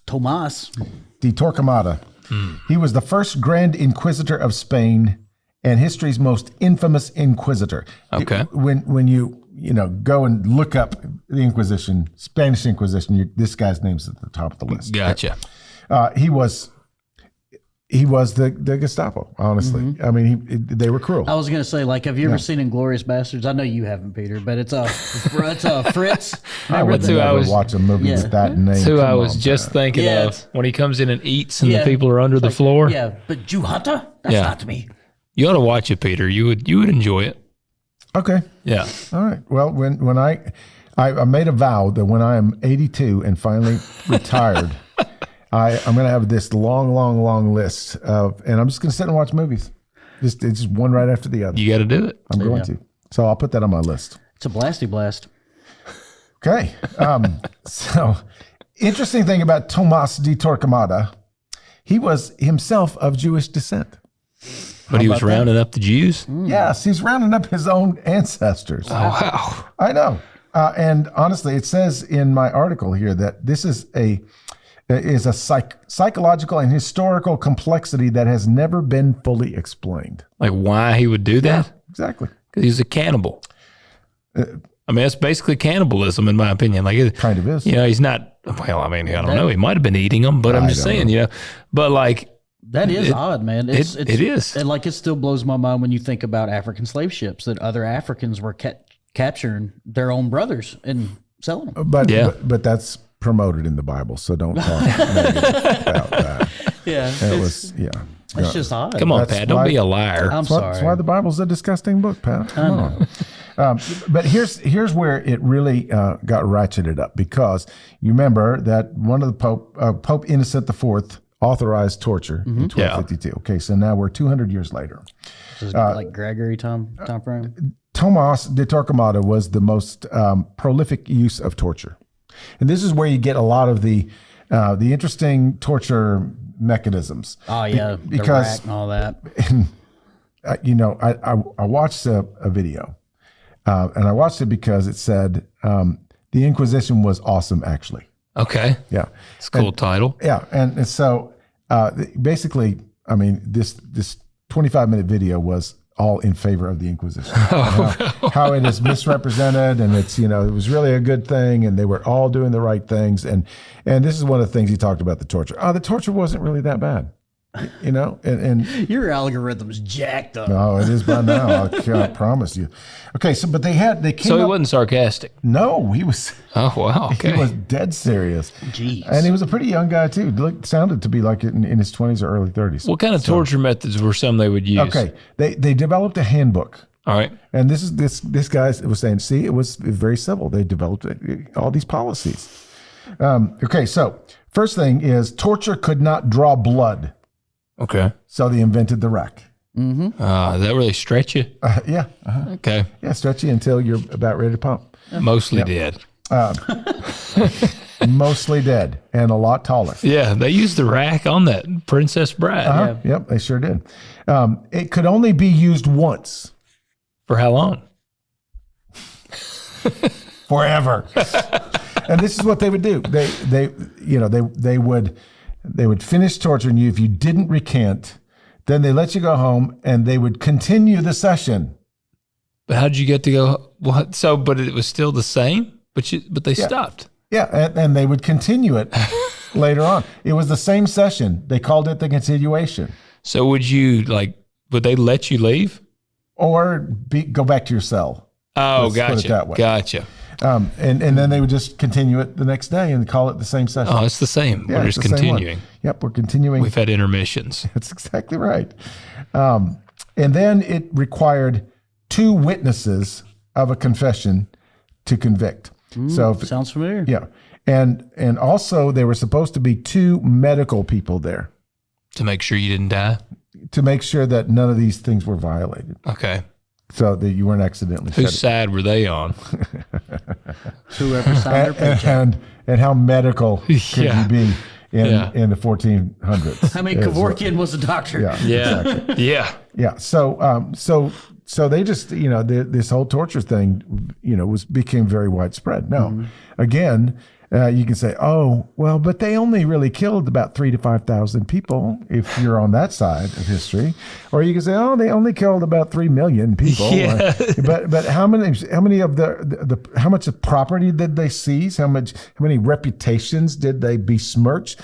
Tomas. De Torquemada. He was the first Grand Inquisitor of Spain and history's most infamous inquisitor. Okay. When you go and look up the Inquisition, Spanish Inquisition, this guy's name's at the top of the list. Gotcha. He was the Gestapo, honestly. I mean, they were cruel. I was gonna say, like, have you ever seen Inglorious Bastards? I know you haven't, Peter, but it's a Fritz. I would That's who I never was- watch a movie with that name. That's who Come I was on, just man. thinking Yeah, of it's- when he comes in and eats and Yeah. the people are under the floor. Yeah, but Juhata? That's Yeah. not me. You ought to watch it, Peter. You would enjoy it. Okay. Yeah. All right. Well, when I made a vow that when I am 82 and finally retired, I'm going to have this long list of, and I'm just going to sit and watch movies. It's just one right after the other. You got to do it. I'm going to. So I'll put that on my list. It's a blasty blast. Okay. So interesting thing about Tomas de Torquemada, he was himself of Jewish descent. But he was about that? rounding up the Jews. Yes, he's rounding up his own ancestors. Oh, wow. I know. And honestly, it says in my article here that this is a psychological and historical complexity that has never been fully explained. Like why he would do that? Exactly. Because he's a cannibal. I mean, that's basically cannibalism, in my opinion. Like, Kind of is. you know, he's not. Well, I mean, I don't know. He might have been eating them, but I'm just don't saying, you know. But like, That is odd, man. It is. And like, it still blows my mind when you think about African slave ships, that other Africans were capturing their own brothers and selling them. But that's promoted in the Bible, so don't talk negative about that. Yeah. It's just odd. come on, That's Pat, don't why- be a liar. I'm That's sorry. why the Bible's a disgusting book, Pat. Come on. But here's where it really got ratcheted up, because you remember that one of the Pope Innocent IV authorized torture in 1252. Okay, so now we're 200 years later. This is like Gregory time frame. Tomas de Torquemada was the most prolific use of torture, and this is where you get a lot of the interesting torture mechanisms. Oh yeah, because- the rack and all that. I watched a video, and I watched it because it said the Inquisition was awesome, actually. Okay. Yeah, It's a cool title. yeah, and so basically, I mean, this 25-minute video was all in favor of the Inquisition. How it is misrepresented, and it's it was really a good thing, and they were all doing the right things, and this is one of the things he talked about, the torture. The torture wasn't really that bad, and Your algorithm's jacked up. no, it is by now. I promise you. Okay, so but they came So he up. wasn't sarcastic. No, he was Oh, wow. Okay. he was dead serious, Jeez. and he was a pretty young guy too. Sounded to be like in his 20s or early 30s. What kind of torture methods were some they would use? Okay, they developed a handbook. All right. And this guy was saying, see, it was very simple. They developed all these policies. Okay, so first thing is torture could not draw blood, Okay. so they invented the rack. Does that really stretch you? Yeah, Okay. yeah, stretch you until you're about ready to pump. Mostly dead. Mostly dead and a lot taller. Yeah, they used the rack on that Princess Bride. Yep, they sure did. It could only be used once. For how long? Forever. And this is what they would do. They would finish torturing you. If you didn't recant, then they let you go home, and they would continue the session. But how did you get to go? What? So, but it was still the same. But they stopped. Yeah, and they would continue it later on. It was the same session. They called it the continuation. So would they let you leave? Or go back to your cell. Oh, Let's put it gotcha. that way. Gotcha. And then they would just continue it the next day and call it the same session. Oh, it's the same. Yeah, We're it's just the same one. continuing. Yep, we're continuing. We've had intermissions. That's exactly right. And then it required 2 witnesses of a confession to convict. Sounds familiar. Yeah. And also there were supposed to be 2 medical people there To make sure you didn't die? to make sure that none of these things were violated, Okay. so that you weren't accidentally Whose side were they on? Whoever signed their paycheck. and how medical could Yeah. you be Yeah. in the 1400s? I mean, Kevorkian was a doctor. Yeah. Yeah. Yeah. Yeah. So they just, this whole torture thing, became very widespread. Now, again, you can say, oh, well, but they only really killed about 3,000 to 5,000 people if you're on that side of history. Or you can say, oh, they only killed about 3 million people. Yeah. But how many of how much of property did they seize? How many reputations did they besmirch?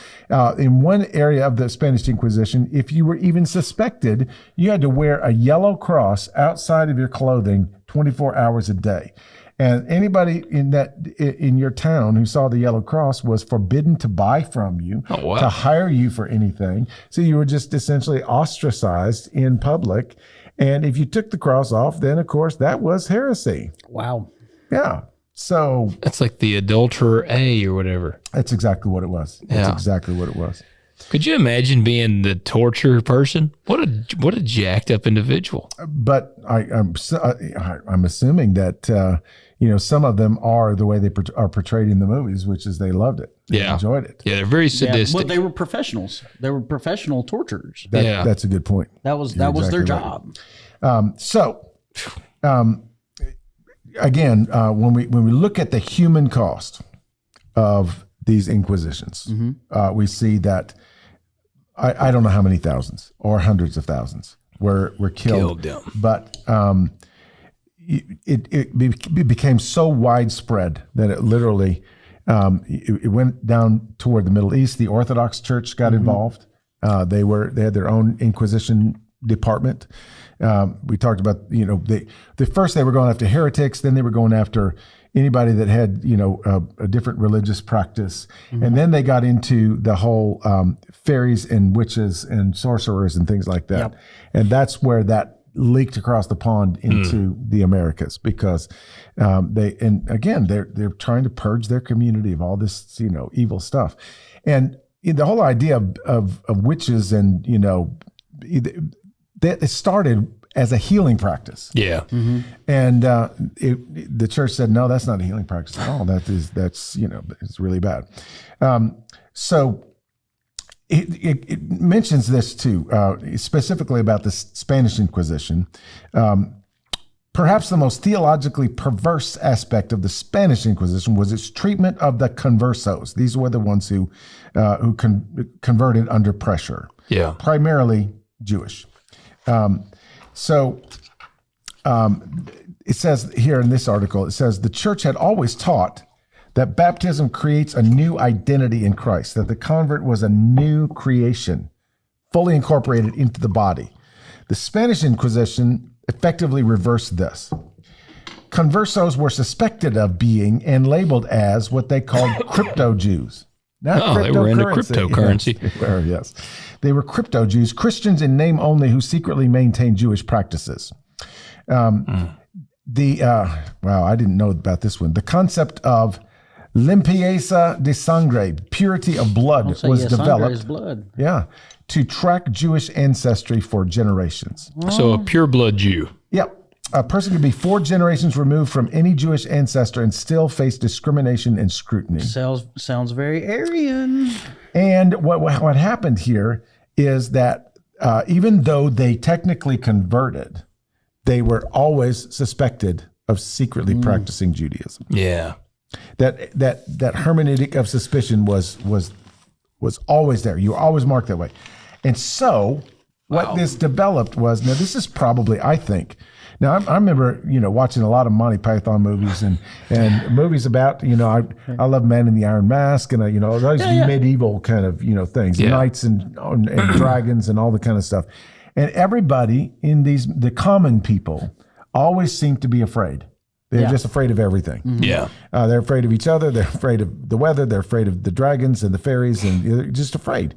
In one area of the Spanish Inquisition, if you were even suspected, you had to wear a yellow cross outside of your clothing 24 hours a day. And anybody in your town who saw the yellow cross was forbidden to buy from you, to hire you for anything. So you were just essentially ostracized in public. And if you took the cross off, then of course that was heresy. Wow. Yeah. So That's like the adulterer A or whatever. that's exactly what it was. That's Yeah. exactly what it was. Could you imagine being the torture person? What a jacked up individual. But I'm assuming that some of them are the way they are portrayed in the movies, which is they loved it. They enjoyed it. Yeah, they're very sadistic. Well, they were professionals. They were professional torturers. That's a good point. That was You're their exactly job. Again, when we look at the human cost of these inquisitions, we see that I don't know how many thousands or hundreds of thousands were killed. But it became so widespread that it literally it went down toward the Middle East. The Orthodox Church got involved. They had their own Inquisition department. We talked about first they were going after heretics, then they were going after anybody that had a different religious practice, and then they got into the whole fairies and witches and sorcerers and things like that. And that's where that leaked across the pond into the Americas, because they're trying to purge their community of all this evil stuff. And the whole idea of witches and that it started as a healing practice. Yeah. And the church said, no, that's not a healing practice at all. That's it's really bad. So it mentions this too, specifically about the Spanish Inquisition. Perhaps the most theologically perverse aspect of the Spanish Inquisition was its treatment of the conversos. These were the ones who converted under pressure. Yeah. Primarily Jewish. It says here in this article, it says the church had always taught that baptism creates a new identity in Christ, that the convert was a new creation, fully incorporated into the body. The Spanish Inquisition effectively reversed this. Conversos were suspected of being and labeled as what they called crypto Jews. They were into cryptocurrency. Yes. They were crypto Jews, Christians in name only who secretly maintained Jewish practices. I didn't know about this one. The concept of limpieza de sangre, purity of blood, was developed. Blood. Yeah, to track Jewish ancestry for generations. So a pure blood Jew. Yep. A person could be 4 generations removed from any Jewish ancestor and still face discrimination and scrutiny. Sounds very Aryan. And what happened here is that even though they technically converted, they were always suspected of secretly practicing Judaism. Yeah. That hermeneutic of suspicion was always there. You were always marked that way. And so what this developed was, now this is probably, I think, now I remember, watching a lot of Monty Python movies and movies about, I love Man in the Iron Mask and, those medieval kind of, things, knights and dragons and all the kind of stuff. And everybody in the common people always seemed to be afraid They're just afraid of everything. Yeah. They're afraid of each other. They're afraid of the weather. They're afraid of the dragons and the fairies, and they're just afraid.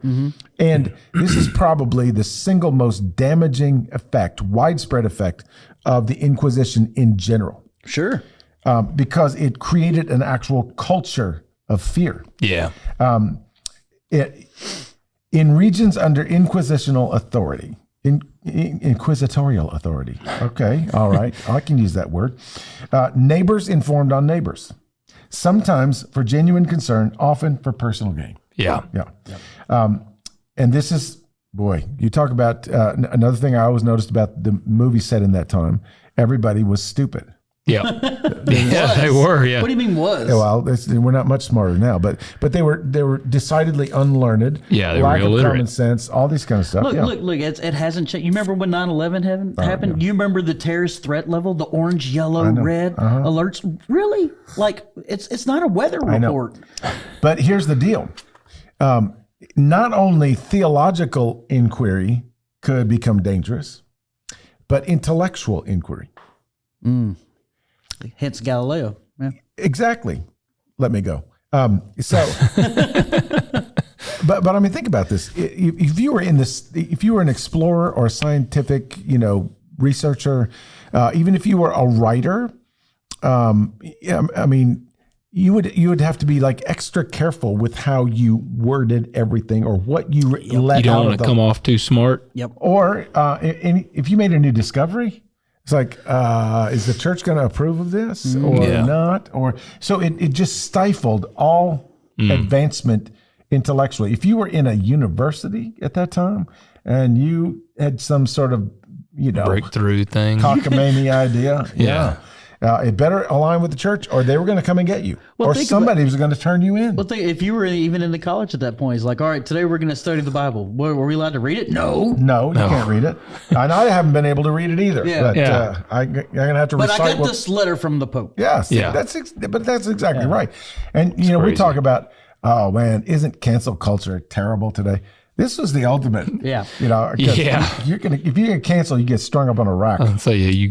And this is probably the single most damaging effect, widespread effect of the Inquisition in general. Sure. Because it created an actual culture of fear. Yeah. In regions under inquisitional authority, inquisitorial authority. Okay, all right, I can use that word. Neighbors informed on neighbors, sometimes for genuine concern, often for personal gain. Yeah. And this is, boy, you talk about another thing I always noticed about the movie set in that time. Everybody was stupid. Yeah. Yeah, they were. Yeah. What do you mean was? Yeah, well, we're not much smarter now, but they were decidedly unlearned. Yeah, they were lack of illiterate. common sense, all these kind of stuff. Look, it hasn't changed. You remember when 9/11 happened? Yeah. You remember the terrorist threat level, the orange, yellow, red alerts? Really? Like, it's not a weather report. But here's the deal. Not only theological inquiry could become dangerous, but intellectual inquiry. Hence Galileo. Yeah. Exactly. Let me go. But I mean, think about this. If you were an explorer or a scientific, researcher, even if you were a writer, I mean, you would have to be like extra careful with how you worded everything or what you let out. You don't want to come off too smart. Yep. Or if you made a new discovery, it's like, is the church going to approve of this or not? Or so it just stifled all advancement intellectually. If you were in a university at that time and you had some sort of breakthrough thing, cockamamie idea, it better align with the church, or they were going to come and get you, or somebody was going to turn you in. Well, if you were even in the college at that point, it's like, all right, today we're going to study the Bible. Were we allowed to read it? No, you can't read it. And I haven't been able to read it either. I'm going to have to recite. But I got this letter from the Pope. Yes, that's exactly right. And we talk about, oh man, isn't cancel culture terrible today? This was the ultimate. Yeah. If you get canceled, you get strung up on a rack. So you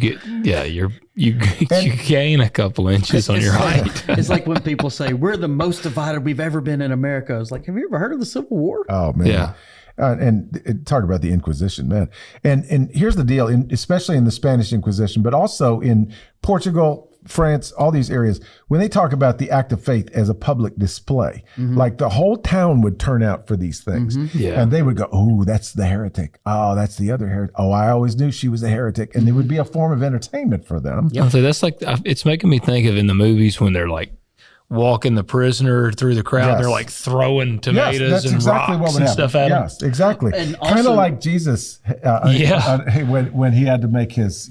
gain a couple inches on your height. It's like when people say we're the most divided we've ever been in America. It's like, have you ever heard of the Civil War? Oh man. Yeah. And talk about the Inquisition, man. And here's the deal, especially in the Spanish Inquisition, but also in Portugal, France, all these areas, when they talk about the act of faith as a public display, like the whole town would turn out for these things. And they would go, oh, that's the heretic. Oh, that's the other heretic. Oh, I always knew she was a heretic. And it would be a form of entertainment for them. So that's like, it's making me think of in the movies when they're like walking the prisoner through the crowd, they're like throwing tomatoes and rocks and stuff at him. Yes, exactly. Kind of like Jesus when he had to make his,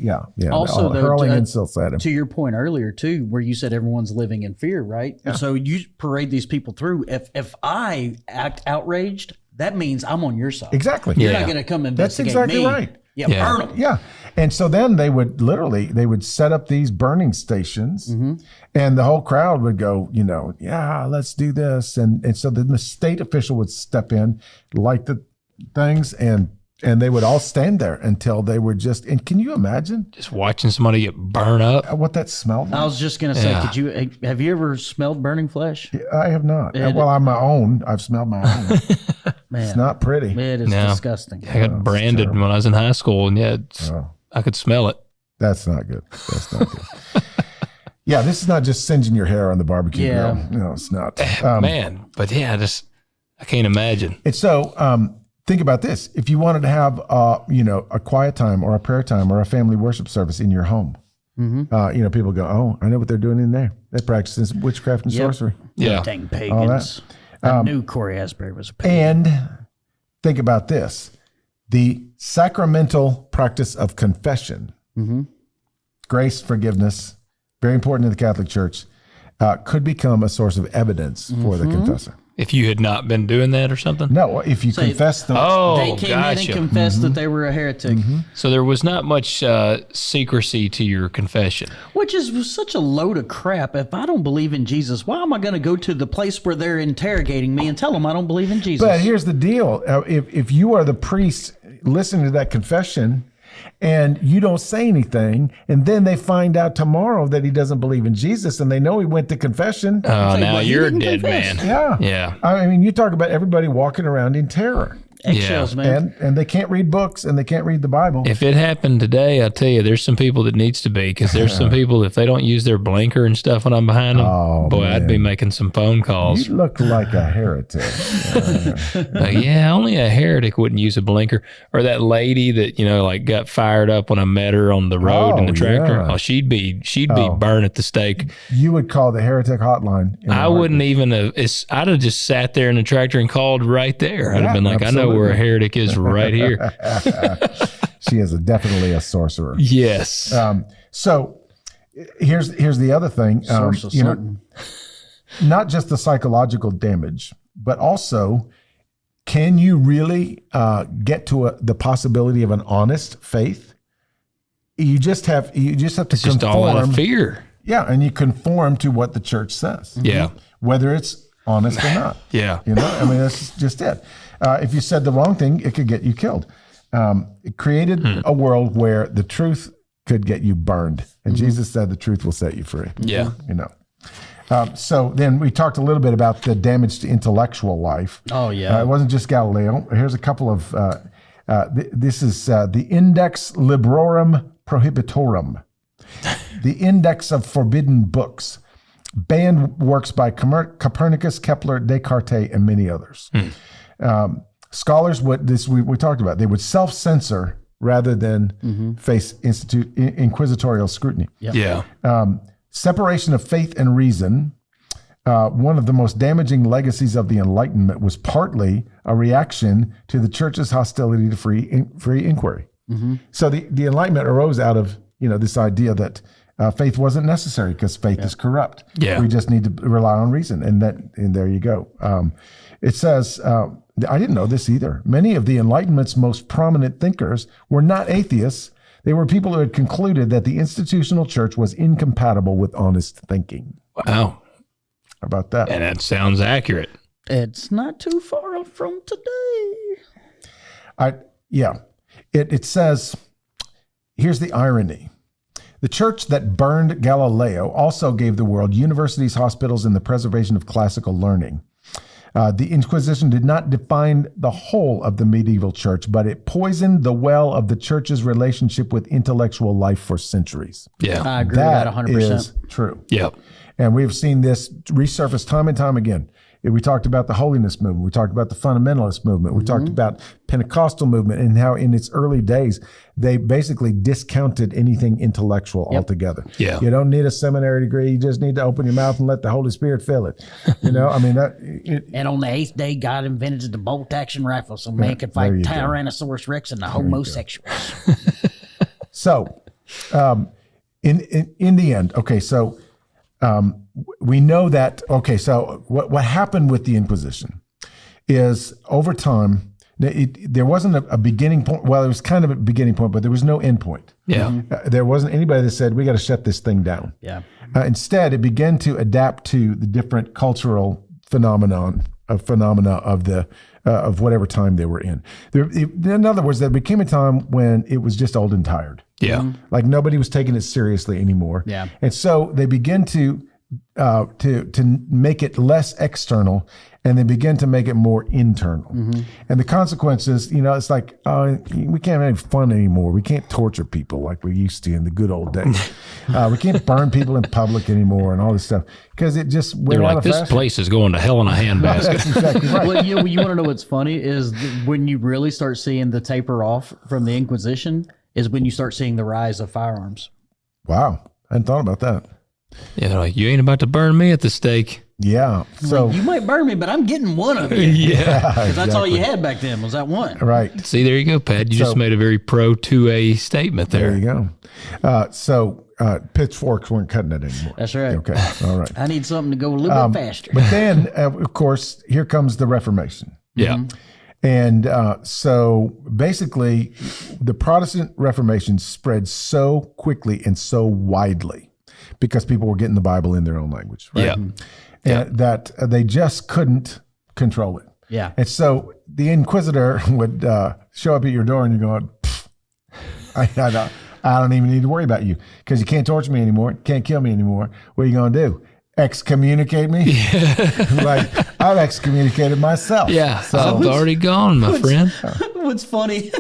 also hurling insults at him. To your point earlier, too, where you said everyone's living in fear, right? Yeah. So you parade these people through. If I act outraged, that means I'm on your side. Exactly. You're not going to come investigate That's exactly me. right. Yeah, burn them. Yeah. And so then they would set up these burning stations and the whole crowd would go, let's do this. And so then the state official would step in, light the things, and they would all stand there until they were just, and can you imagine? Just watching somebody get burned up. What that smelled like? I was just going to say, have you ever smelled burning flesh? I have not. I'm my own. I've smelled my own. Man, it's not pretty. It is disgusting. I got branded when I was in high school, and I could smell it. That's not good. Yeah, this is not just singeing your hair on the barbecue grill. No, it's not. Man, but I can't imagine. And so think about this. If you wanted to have, a quiet time or a prayer time or a family worship service in your home, people go, oh, I know what they're doing in there. They're practicing witchcraft and sorcery. Yeah. Dang pagans. I knew Corey Asbury was a pagan. And think about this. The sacramental practice of confession, grace, forgiveness, very important in the Catholic Church, could become a source of evidence for the confessor. If you had not been doing that or something? No, if you confess them. They came in and confessed that they were a heretic. So there was not much secrecy to your confession. Which is such a load of crap. If I don't believe in Jesus, why am I going to go to the place where they're interrogating me and tell them I don't believe in Jesus? But here's the deal. If you are the priest listening to that confession and you don't say anything, and then they find out tomorrow that he doesn't believe in Jesus, and they know he went to confession. Oh, now you're a dead man. Yeah. Yeah. I mean, you talk about everybody walking around in terror. Eggshells, man. And they can't read books, and they can't read the Bible. If it happened today, I'll tell you, there's some people that needs to be, because there's some people, if they don't use their blinker and stuff when I'm behind them, I'd be making some phone calls. You look like a heretic. Yeah, only a heretic wouldn't use a blinker. Or that lady that, like got fired up when I met her on the road in the tractor. Yeah. Oh, she'd be burned at the stake. You would call the heretic hotline. I wouldn't even have, I'd have just sat there in the tractor and called right there. I'd have been like, absolutely. I know where a heretic is right here. She is definitely a sorcerer. Yes. So here's the other thing. Not just the psychological damage, but also, can you really get to the possibility of an honest faith? You just have to conform. Just all out of fear. Yeah, and you conform to what the church says. Yeah. Whether it's honest or not. Yeah. I mean, that's just it. If you said the wrong thing, it could get you killed. It created a world where the truth could get you burned. And Jesus said the truth will set you free. Yeah. So then we talked a little bit about the damage to intellectual life. Oh, yeah. It wasn't just Galileo. Here's a couple of, this is the Index Librorum Prohibitorum, the Index of Forbidden Books, banned works by Copernicus, Kepler, Descartes, and many others. Scholars we talked about, they would self-censor rather than face inquisitorial scrutiny. Yeah. Separation of faith and reason, one of the most damaging legacies of the Enlightenment, was partly a reaction to the church's hostility to free inquiry. So the Enlightenment arose out of this idea that faith wasn't necessary because faith is corrupt. Yeah. We just need to rely on reason, and there you go. It says, I didn't know this either. Many of the Enlightenment's most prominent thinkers were not atheists. They were people who had concluded that the institutional church was incompatible with honest thinking. Wow. How about that? And that sounds accurate. It's not too far off from today. It says, here's the irony. The church that burned Galileo also gave the world universities, hospitals, and the preservation of classical learning. The Inquisition did not define the whole of the medieval church, but it poisoned the well of the church's relationship with intellectual life for centuries. Yeah. I agree with that 100%. That is true. Yep. And we've seen this resurface time and time again. We talked about the holiness movement. We talked about the fundamentalist movement. We talked about Pentecostal movement and how in its early days, they basically discounted anything intellectual altogether. Yeah. You don't need a seminary degree. You just need to open your mouth and let the Holy Spirit fill it. And on the 8th day, God invented the bolt action rifle so man could fight Tyrannosaurus Rex and the homosexuals. So, in the end, okay, so we know that, okay, so what happened with the Inquisition is over time, there wasn't a beginning point. Well, it was kind of a beginning point, but there was no end point. Yeah. There wasn't anybody that said, we got to shut this thing down. Yeah. Instead, it began to adapt to the different cultural phenomena of whatever time they were in. In other words, there became a time when it was just old and tired. Yeah. Like nobody was taking it seriously anymore. Yeah. And so they begin to make it less external, and they begin to make it more internal. And the consequences, it's like, we can't have fun anymore. We can't torture people like we used to in the good old days. We can't burn people in public anymore and all this stuff because it just went They're out like, of this fashion. place is going to hell in a handbasket. That's exactly right. Well, you want to know what's funny is when you really start seeing the taper off from the Inquisition is when you start seeing the rise of firearms. Wow. I hadn't thought about that. Yeah, they're like, you ain't about to burn me at the stake. Yeah. So You might burn me, but I'm getting one of you. Yeah. Because that's all you had back then was that one. right. See, there you go, Pat. You just made a very pro 2A statement there. There you go. So pitchforks weren't cutting it anymore. That's right. Okay. All right. I need something to go a little bit faster. But then, of course, here comes the Reformation. Yeah. And so basically, the Protestant Reformation spread so quickly and so widely because people were getting the Bible in their own language, right? Yeah. And that they just couldn't control it. Yeah. And so the Inquisitor would show up at your door and you're going, I don't even need to worry about you because you can't torture me anymore, can't kill me anymore. What are you going to do? Excommunicate me? Yeah. Like, I've excommunicated myself. Yeah, so, I've already gone, my friend. What's funny,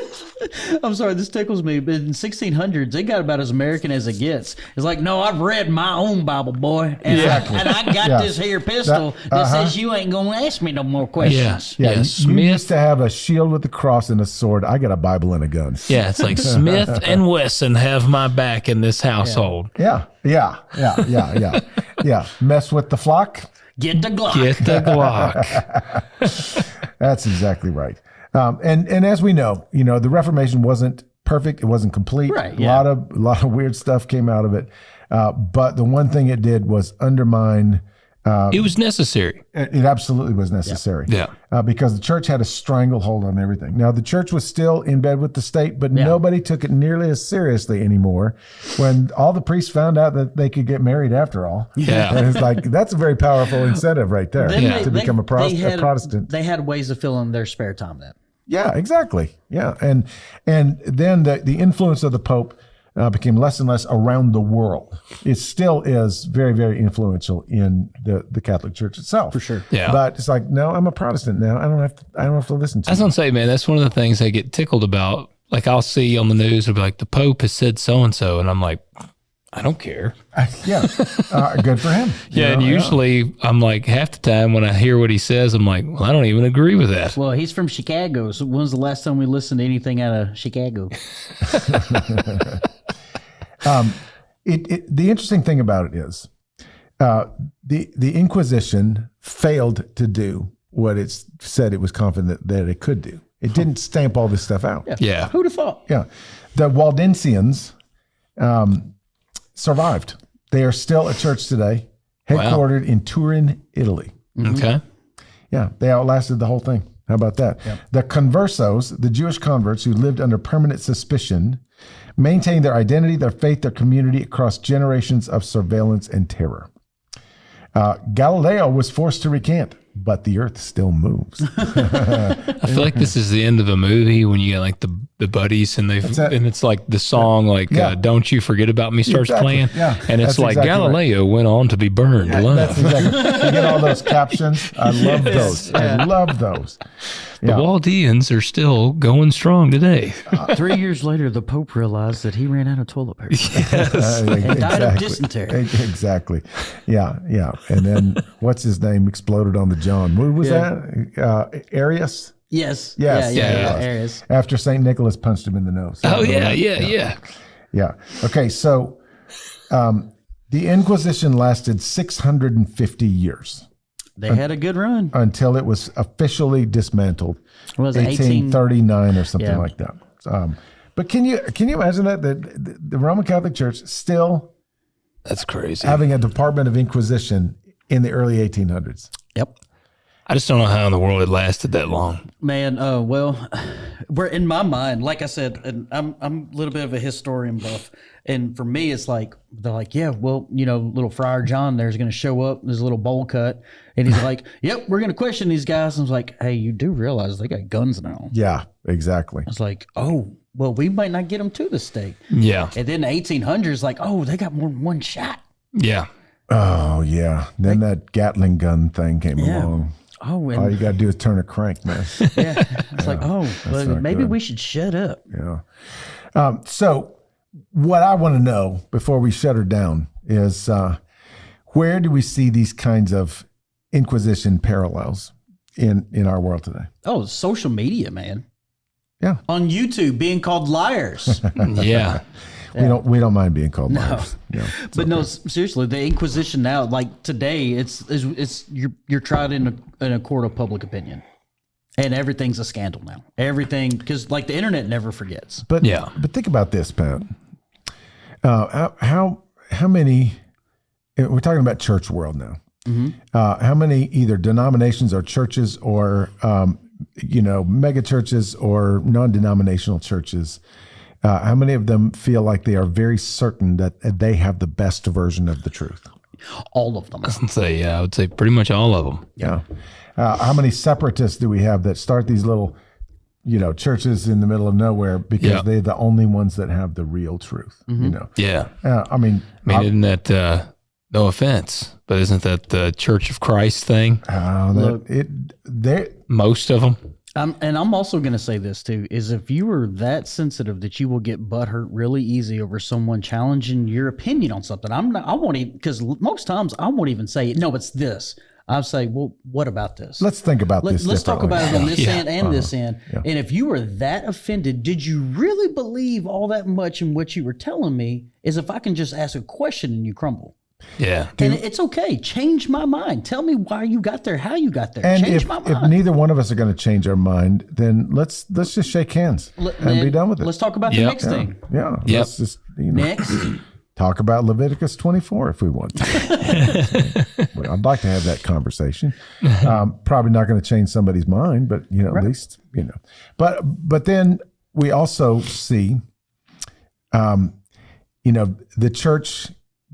I'm sorry, this tickles me, but in 1600s, they got about as American as it gets. It's like, no, I've read my own Bible, boy, and, I got this here pistol that says you ain't going to ask me no more questions. Yeah, you Smith used to have a shield with a cross and a sword. I got a Bible and a gun. Yeah, it's like Smith and Wesson have my back in this household. Yeah. Mess with the flock. Get the Glock. Get the Glock. That's exactly right. And as we know, the Reformation wasn't perfect. It wasn't complete. Right. A lot of weird stuff came out of it. But the one thing it did was undermine. It was necessary. It absolutely was necessary. Yeah. Because the church had a stranglehold on everything. Now, the church was still in bed with the state, but nobody took it nearly as seriously anymore when all the priests found out that they could get married after all. Yeah. And it's like, that's a very powerful incentive right there to become a Protestant. They had ways of filling their spare time then. Yeah, exactly. Yeah. And then the influence of the Pope became less and less around the world. It still is very, very influential in the Catholic Church itself. For sure. Yeah. But it's like, no, I'm a Protestant now. I don't have to listen to I was going to say, man, that's one of the things I get tickled about. Like, I'll see on the news, it'll be like, the Pope has said so-and-so, and I'm like, I don't care. Good for him. And usually I'm like, half the time when I hear what he says, I'm like, well, I don't even agree with that. Well, he's from Chicago, so when's the last time we listened to anything out of Chicago? The interesting thing about it is the Inquisition failed to do what it said it was confident that it could do. It didn't stamp all this stuff out. Yeah. Who'd have thought? Yeah. The Waldensians survived. They are still a church today, headquartered in Turin, Italy. Okay. Yeah, they outlasted the whole thing. How about that? Yep. The conversos, the Jewish converts who lived under permanent suspicion, maintained their identity, their faith, their community across generations of surveillance and terror. Galileo was forced to recant, but the earth still moves. I feel like this is the end of a movie when you get like the buddies and and it's like the song Don't You Forget About Me starts playing. Yeah. And it's like Galileo went on to be burned alive. That's exactly. You get all those captions. I love those. I love those. The Waldensians are still going strong today. 3 years later, the Pope realized that he ran out of toilet paper and died of dysentery. Exactly. Yeah. And then what's his name exploded on the John? What was that? Arius? Yes. Arius. After St. Nicholas punched him in the nose. Oh, yeah. Okay, so the Inquisition lasted 650 years. They had a good run. Until it was officially dismantled. Was it 1839 or something like that. But can you imagine that the Roman Catholic Church still that's crazy having a Department of Inquisition in the early 1800s? Yep. I just don't know how in the world it lasted that long. Man, well, we're in my mind, like I said, and I'm a little bit of a historian buff. And for me, it's like, they're like, yeah, well, little Friar John there's going to show up, there's a little bowl cut. And he's like, yep, we're going to question these guys. And I was like, hey, you do realize they got guns now. Yeah, exactly. It's like, oh, well, we might not get them to the stake. Yeah. And then the 1800s, like, oh, they got more than one shot. Yeah. Oh, yeah. Then that Gatling gun thing came along. Oh, and all you got to do is turn a crank, man. Yeah. It's like, well, maybe we should shut up. Yeah. So what I want to know before we shut her down is where do we see these kinds of Inquisition parallels in our world today? Oh, social media, man. Yeah. On YouTube being called liars. Yeah. We don't mind being called liars. No, but no, seriously, the Inquisition now, like today, it's you're tried in a court of public opinion, and everything's a scandal now. Everything, because like the internet never forgets. But think about this, Pat. How many? We're talking about church world now. Mm-hmm. How many either denominations or churches or mega churches or non-denominational churches? How many of them feel like they are very certain that they have the best version of the truth? All of them. I would say pretty much all of them. Yeah. How many separatists do we have that start these little churches in the middle of nowhere because they're the only ones that have the real truth. Yeah. I mean, isn't that no offense, but isn't that the Church of Christ thing? Most of them. And I'm also going to say this too, is if you are that sensitive that you will get butthurt really easy over someone challenging your opinion on something, I won't even, because most times I won't even say, no, it's this. I'll say, well, what about this? Let's think about this. Let's talk about it on this end and this end. Yeah. And if you were that offended, did you really believe all that much in what you were telling me? Is if I can just ask a question and you crumble. Yeah. And it's okay. Change my mind. Tell me why you got there, how you got there. And Change my mind. if neither one of us are going to change our mind, then let's just shake hands and be done with it. Let's talk about the next thing. Yeah. Yep. Let's just Next. talk about Leviticus 24 if we want to. Well, I'd like to have that conversation. Probably not going to change somebody's mind, but at least But then we also see, the church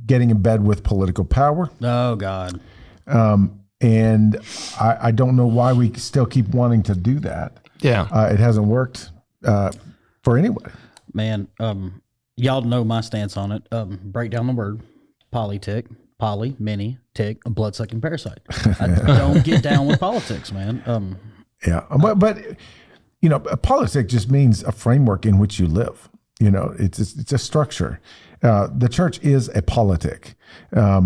getting in bed with political power. Oh God. And I don't know why we still keep wanting to do that. Yeah. It hasn't worked for anybody. Man, y'all know my stance on it. Break down the word politic, poly, many, tick, a blood-sucking parasite. I don't get down with politics, man. But politics just means a framework in which you live. It's a structure. The church is a politic. My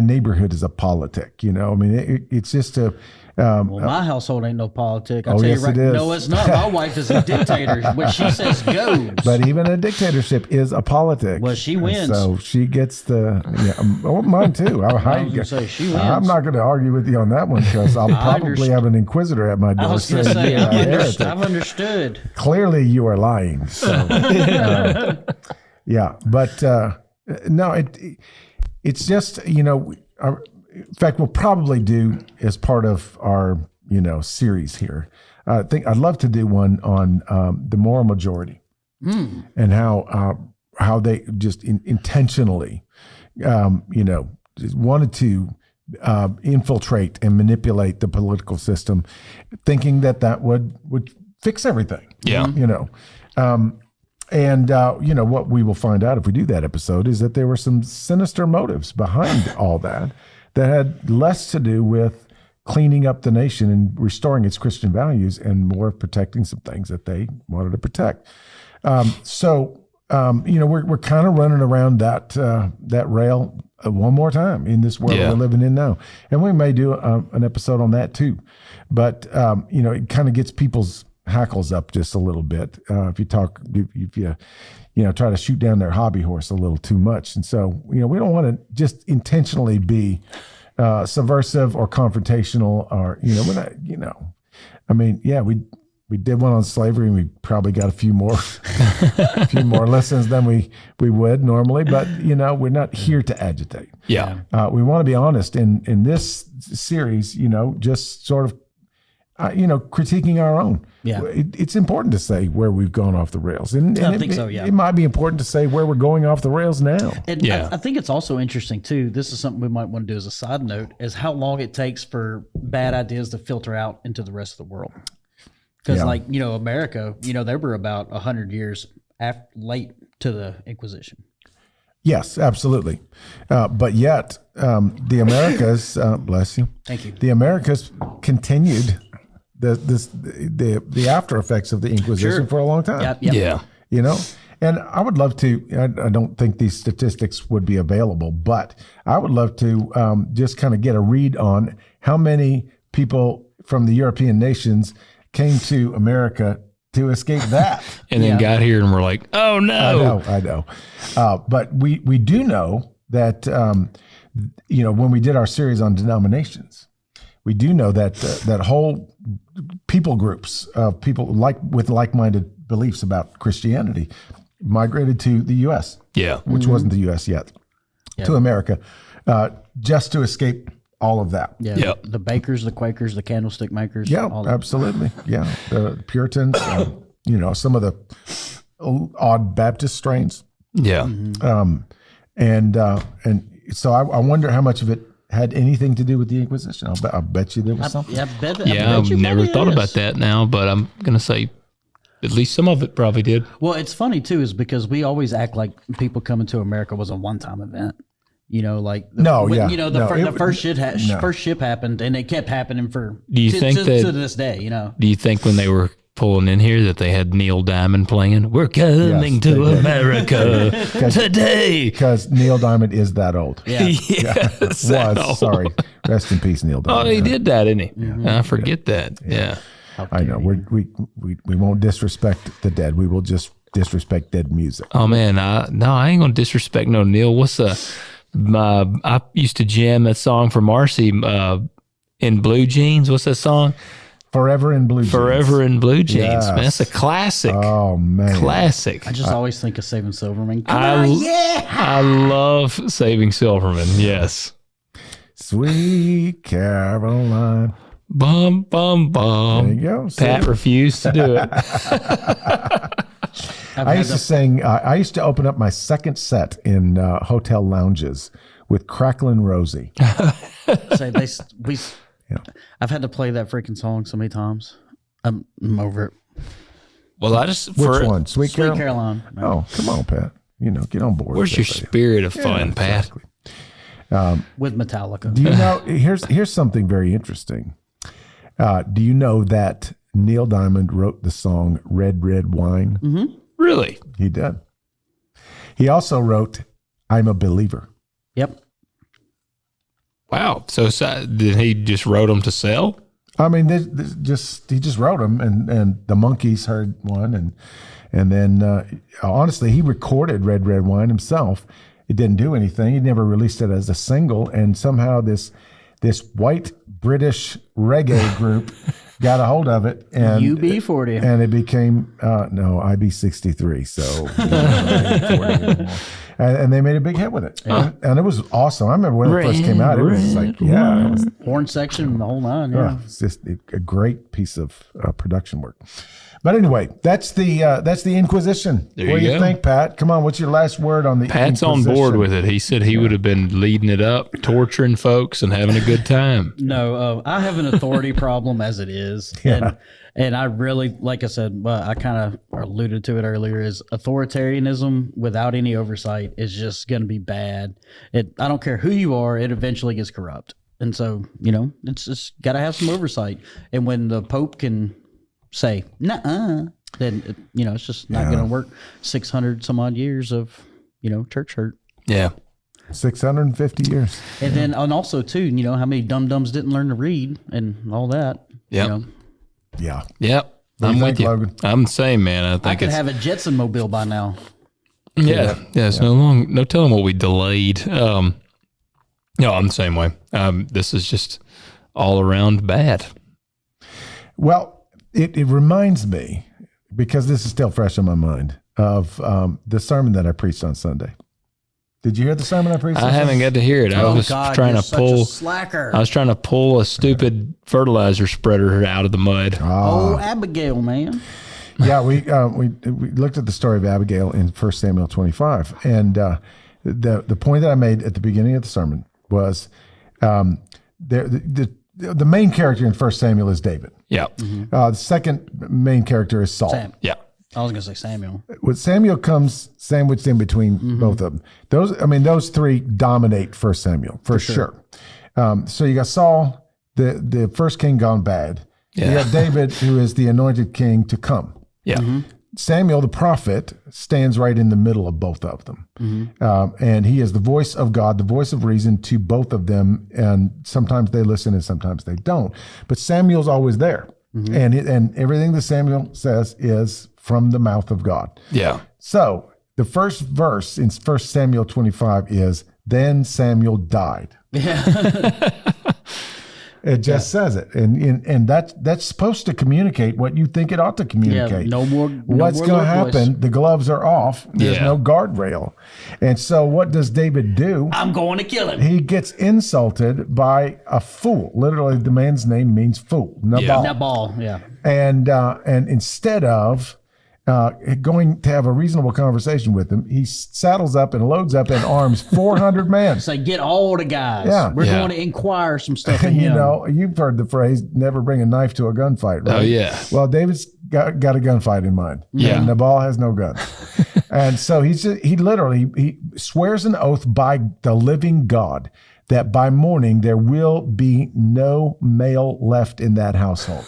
neighborhood is a politic. It's just a. My household ain't no politic. I'll tell yes, you right. it is. No, it's not. My wife is a dictator. What she says goes. But even a dictatorship is a politic. Well, she wins. So she gets the. Mine too. She wins. I'm not going to argue with you on that one because I'll probably have an inquisitor at my door. I was going to say, I've understood. Clearly, you are lying. So, but no, it's just in fact, we'll probably do as part of our series here. I think I'd love to do one on the moral majority and how they just intentionally just wanted to infiltrate and manipulate the political system, thinking that would fix everything. Yeah. What we will find out if we do that episode is that there were some sinister motives behind all that had less to do with cleaning up the nation and restoring its Christian values and more of protecting some things that they wanted to protect. We're kind of running around that rail one more time in this world we're living in now. And we may do an episode on that too. But, it kind of gets people's hackles up just a little bit if you try to shoot down their hobby horse a little too much. And so we don't want to just intentionally be subversive or confrontational or we're not we did one on slavery and we probably got a few more lessons than we would normally, but we're not here to agitate. We want to be honest in this series, just sort of critiquing our own. It's important to say where we've gone off the rails. And I think so, yeah. It might be important to say where we're going off the rails now. And I think it's also interesting, too, this is something we might want to do as a side note, is how long it takes for bad ideas to filter out into the rest of the world. Because, America, they were about 100 years late to the Inquisition. Yes, absolutely. But yet, the Americas, bless you. Thank you. The Americas continued the after effects of the Inquisition for a long time. Yep. Yeah. And I would love to, I don't think these statistics would be available, but I would love to just kind of get a read on how many people from the European nations came to America to escape that. And then got here and we're like, oh no. I know. But we do know that, when we did our series on denominations, we do know that that whole people groups of people with like-minded beliefs about Christianity migrated to the U.S. Which wasn't the U.S. yet, to America, just to escape all of that. The bakers, the Quakers, the candlestick makers. Absolutely. The Puritans, some of the odd Baptist strains. Yeah. And so I wonder how much of it had anything to do with the Inquisition. I'll bet you there was something. I've never thought about that now, but I'm going to say at least some of it probably did. Well, it's funny too, is because we always act like people coming to America was a one-time event. You know, like the first ship happened, and it kept happening for to this day. You know, do you think when they were pulling in here that they had Neil Diamond playing "We're Coming to America today"? Because Neil Diamond is that old. Sorry, rest in peace, Neil Diamond. Oh, he did that, didn't he? Yeah. I forget that. Yeah. I know. We won't disrespect the dead. We will just disrespect dead music. Oh man, I ain't gonna disrespect no Neil. What's I used to jam that song for Marcy in Blue Jeans. What's that song? Forever in Blue Jeans. Forever in Blue Jeans. Yes. Man, that's a classic. Oh man, classic. I just always think of Saving Silverman. I love Saving Silverman. Yes. Sweet Caroline. Bum, bum, bum. There you go. Pat refused to do it. I used to open up my second set in hotel lounges with Cracklin' Rosie. I've had to play that freaking song so many times. I'm over it. Well, Which one? Sweet Caroline. Oh, come on, Pat. Get on board. Where's your spirit of fun, Pat? Exactly. With Metallica. Do you know? Here's something very interesting. Do you know that Neil Diamond wrote the song "Red Red Wine"? Mm-hmm. Really? He did. He also wrote "I'm a Believer." Yep. Wow. So did he just wrote them to sell? I mean, he just wrote them, and the Monkees heard one, and then honestly, he recorded "Red Red Wine" himself. It didn't do anything. He never released it as a single, and somehow this white British reggae group got a hold of it, and UB40, and it became IB63. So and they made a big hit with it, and it was awesome. I remember when it first came out, it was like it was horn section, the whole nine. Yeah, it's just a great piece of production work. But anyway, that's the Inquisition. What do you think, Pat? Come on, what's your last word on the Pat's Inquisition? on board with it. He said he would have been leading it up, torturing folks and having a good time. No, I have an authority problem as it is. Yeah. And I really, like I said, I kind of alluded to it earlier, is authoritarianism without any oversight is just going to be bad. I don't care who you are, it eventually gets corrupt. And so, it's just got to have some oversight. And when the Pope can say, nuh-uh, then, it's just not going to work. 600 some odd years of, church hurt. Yeah. 650 years. And also, too, how many dum-dums didn't learn to read and all that. Yep. Yeah. Yep. I'm with you. Logan? I'm the same, man. I could have a Jetson mobile by now. Yeah. It's no telling what we delayed. I'm the same way. This is just all around bad. Well, it reminds me, because this is still fresh on my mind, of the sermon that I preached on Sunday. Did you hear the sermon I preached? I haven't got to hear it. I was trying to pull a stupid fertilizer spreader out of the mud. Oh, Abigail, man. Yeah, we looked at the story of Abigail in 1 Samuel 25, and the point that I made at the beginning of the sermon was the main character in 1 Samuel is David. Yeah. Mm-hmm. The second main character is Saul. Sam. Yeah. I was going to say Samuel. When Samuel comes sandwiched in between both of them. Those three dominate 1 Samuel for sure. So you got Saul, the first king gone bad. Yeah. You got David, who is the anointed king to come. Yeah. Mm-hmm. Samuel, the prophet, stands right in the middle of both of them. Mm-hmm. And he is the voice of God, the voice of reason to both of them. And sometimes they listen and sometimes they don't. But Samuel's always there. Mm-hmm. And everything that Samuel says is from the mouth of God. Yeah. So the first verse in 1 Samuel 25 is, then Samuel died. Yeah. It just says it. And that's supposed to communicate what you think it ought to communicate. Yeah, What's going to happen? Voice. The gloves are off. There's no guardrail. And so what does David do? I'm going to kill him. He gets insulted by a fool. Literally, the man's name means fool. Nabal. Nabal, yeah. And instead of going to have a reasonable conversation with them. He saddles up and loads up and arms 400 men. Say, get all the guys. Yeah. We're going to inquire some stuff in And him. you know, you've heard the phrase, never bring a knife to a gunfight, right? Oh, yeah. Well, David's got a gunfight in mind. Yeah. And Nabal has no gun. And so he swears an oath by the living God that by morning there will be no male left in that household.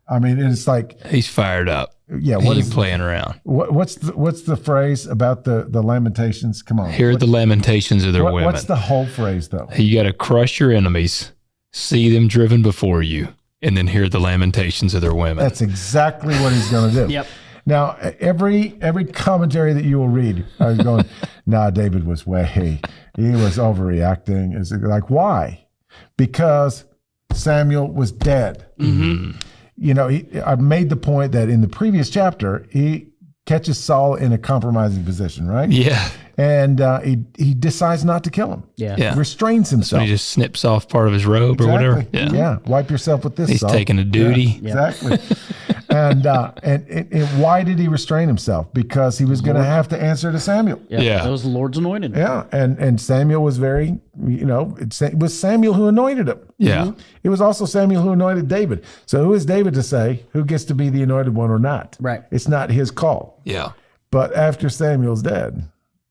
I mean, it's like, He's fired up. yeah. He ain't playing around. What's the phrase about the Lamentations? Come on. Hear the lamentations of their women. What's the whole phrase though? You got to crush your enemies, see them driven before you, and then hear the lamentations of their women. That's exactly what he's going to do. Yep. Now, every commentary that you will read, I was going, nah, David was he was overreacting. It's like, why? Because Samuel was dead. Mm-hmm. You know, I made the point that in the previous chapter, he catches Saul in a compromising position, right? Yeah. And he decides not to kill him. Yeah. Yeah. Restrains So himself. he just snips off part of his robe or whatever. Exactly. Yeah. Wipe yourself with this. He's Saul. taking a duty. Yeah, exactly. And why did he restrain himself? Because he was going to have to answer to Samuel. Yeah. That was the Lord's anointed. Yeah, and Samuel was very, it was Samuel who anointed him. Yeah. It was also Samuel who anointed David. So who is David to say who gets to be the anointed one or not? Right. It's not his call. Yeah. But after Samuel's dead,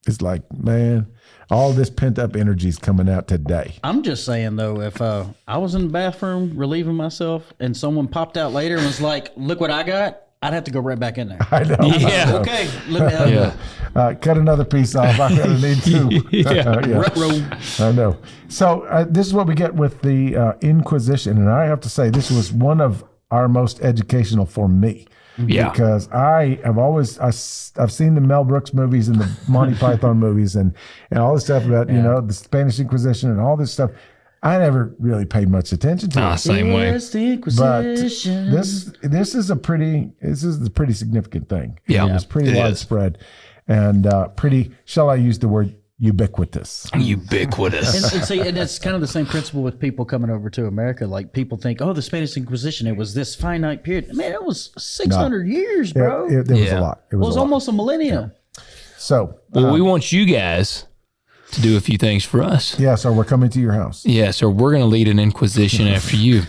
it's like, man, all this pent up energy is coming out today. I'm just saying, though, if I was in the bathroom relieving myself and someone popped out later and was like, look what I got, I'd have to go right back in there. I know. Yeah. Okay, let me have it. Yeah. Cut another piece off. I really need to. Yeah. Ruh-roh. I know. So this is what we get with the Inquisition, and I have to say this was one of our most educational for me. Yeah. Because I've seen the Mel Brooks movies and the Monty Python movies and all this stuff about the Spanish Inquisition and all this stuff. I never really paid much attention to it. Same way. Here's the But Inquisition. this is a pretty significant thing. Yeah, It's pretty it is. widespread and pretty, shall I use the word ubiquitous? Ubiquitous. And see, and it's kind of the same principle with people coming over to America. Like people think, oh, the Spanish Inquisition, it was this finite period. Man, it was 600 years, bro. There was Yeah. a lot. It It was, was a lot. almost a millennium. So, Well, we want you guys to do a few things for us. yeah, so we're coming to your house. Yeah, so we're going to lead an inquisition after you.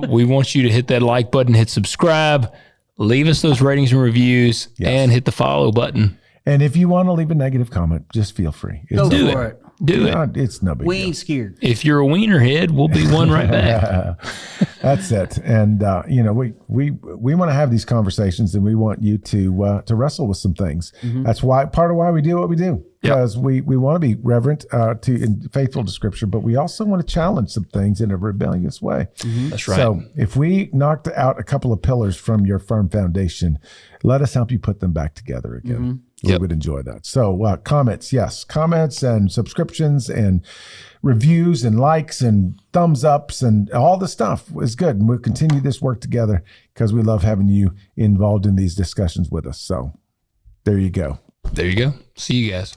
We want you to hit that like button, hit subscribe, leave us those ratings and reviews, and hit the follow button. And if you want to leave a negative comment, just feel free. Go Do for it. it. Do it. It's no big We deal. ain't scared. If you're a wiener head, we'll be one right back. That's it. And we want to have these conversations, and we want you to wrestle with some things. That's part of why we do what we do, because we want to be reverent and faithful to Scripture, but we also want to challenge some things in a rebellious way. That's right. So if we knocked out a couple of pillars from your firm foundation, let us help you put them back together again. We would enjoy that. So comments, yes. Comments and subscriptions and reviews and likes and thumbs ups and all the stuff is good. And we'll continue this work together because we love having you involved in these discussions with us. So there you go. There you go. See you guys.